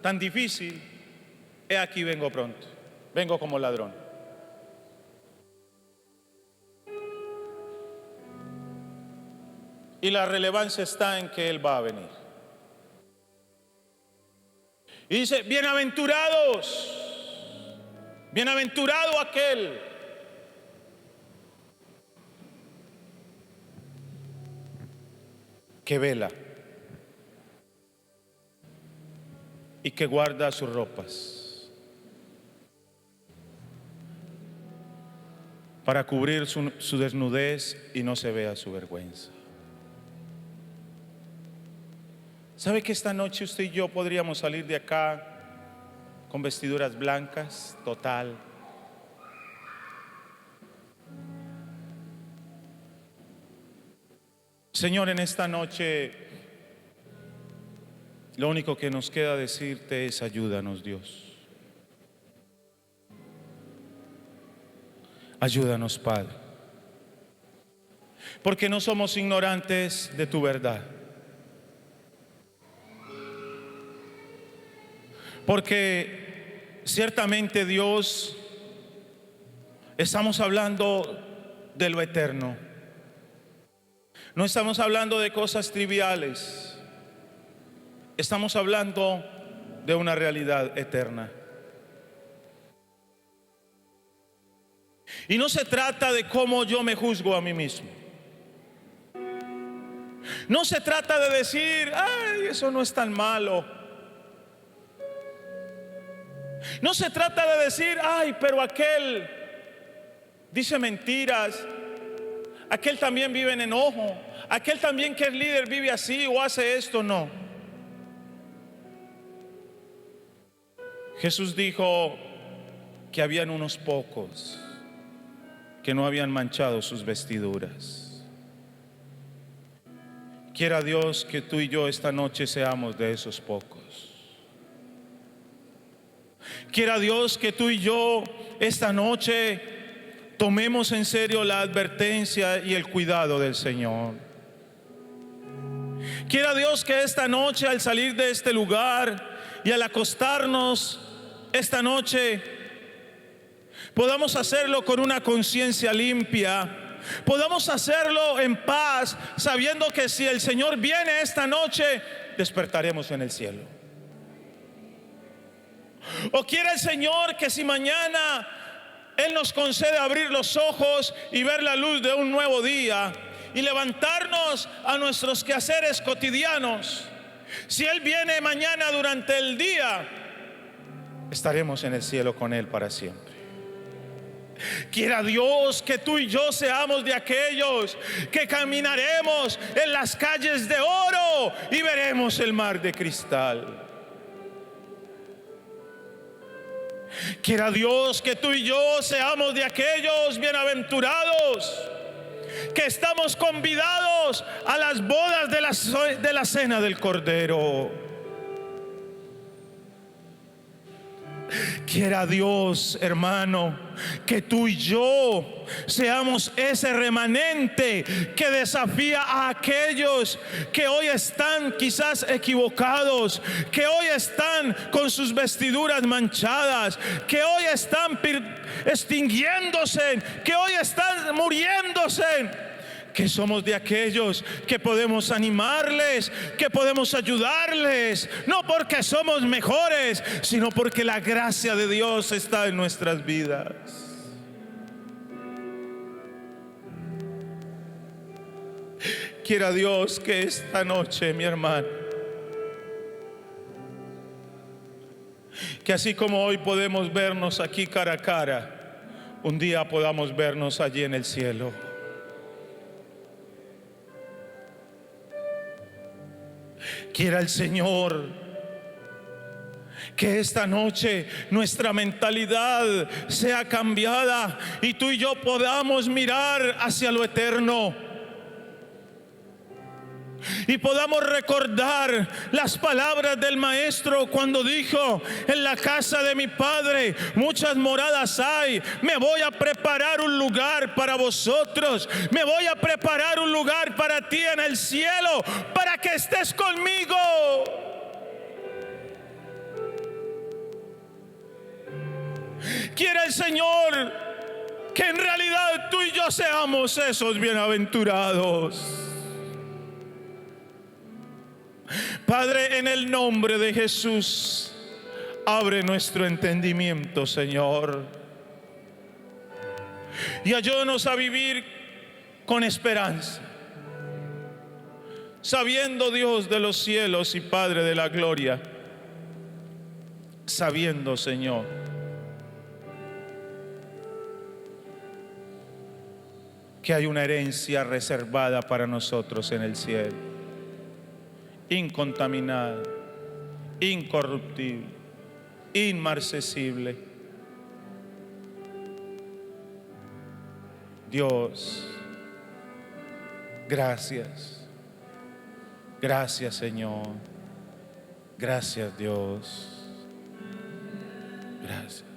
tan difícil: he aquí, vengo pronto, vengo como ladrón. Y la relevancia está en que Él va a venir. Y dice: bienaventurados, bienaventurado aquel que vela y que guarda sus ropas para cubrir su desnudez y no se vea su vergüenza. ¿Sabe que esta noche usted y yo podríamos salir de acá con vestiduras blancas, total? Señor, en esta noche lo único que nos queda decirte es: ayúdanos, Dios. Ayúdanos, Padre, porque no somos ignorantes de tu verdad. Porque ciertamente, Dios, estamos hablando de lo eterno. No estamos hablando de cosas triviales. Estamos hablando de una realidad eterna. Y no se trata de cómo yo me juzgo a mí mismo. No se trata de decir: ay, eso no es tan malo. No se trata de decir: ay, pero aquel dice mentiras, aquel también vive en enojo, aquel también que es líder vive así o hace esto. No. Jesús dijo que habían unos pocos que no habían manchado sus vestiduras. Quiera Dios que tú y yo esta noche seamos de esos pocos. Quiera Dios que tú y yo esta noche tomemos en serio la advertencia y el cuidado del Señor. Quiera Dios que esta noche, al salir de este lugar y al acostarnos esta noche, podamos hacerlo con una conciencia limpia, podamos hacerlo en paz, sabiendo que si el Señor viene esta noche, despertaremos en el cielo. O quiere el Señor que si mañana Él nos concede abrir los ojos y ver la luz de un nuevo día y levantarnos a nuestros quehaceres cotidianos, si Él viene mañana durante el día, estaremos en el cielo con Él para siempre. Quiera Dios que tú y yo seamos de aquellos que caminaremos en las calles de oro y veremos el mar de cristal. Quiera Dios que tú y yo seamos de aquellos bienaventurados que estamos convidados a las bodas de la cena del Cordero. Quiera Dios, hermano, que tú y yo seamos ese remanente que desafía a aquellos que hoy están quizás equivocados, que hoy están con sus vestiduras manchadas, que hoy están extinguiéndose, que hoy están muriéndose. Que somos de aquellos que podemos animarles, que podemos ayudarles, no porque somos mejores, sino porque la gracia de Dios está en nuestras vidas. Quiera Dios que esta noche, mi hermano, que así como hoy podemos vernos aquí cara a cara, un día podamos vernos allí en el cielo. Quiera el Señor que esta noche nuestra mentalidad sea cambiada y tú y yo podamos mirar hacia lo eterno y podamos recordar las palabras del Maestro cuando dijo: en la casa de mi Padre muchas moradas hay, me voy a preparar un lugar para vosotros, me voy a preparar un lugar para ti en el cielo, para que estés conmigo. Quiere el Señor que en realidad tú y yo seamos esos bienaventurados. Padre, en el nombre de Jesús, abre nuestro entendimiento, Señor, y ayúdanos a vivir con esperanza, sabiendo, Dios de los cielos y Padre de la gloria, sabiendo, Señor, que hay una herencia reservada para nosotros en el cielo, incontaminada, incorruptible, inmarcesible. Dios, gracias. Gracias, Señor. Gracias, Dios. Gracias.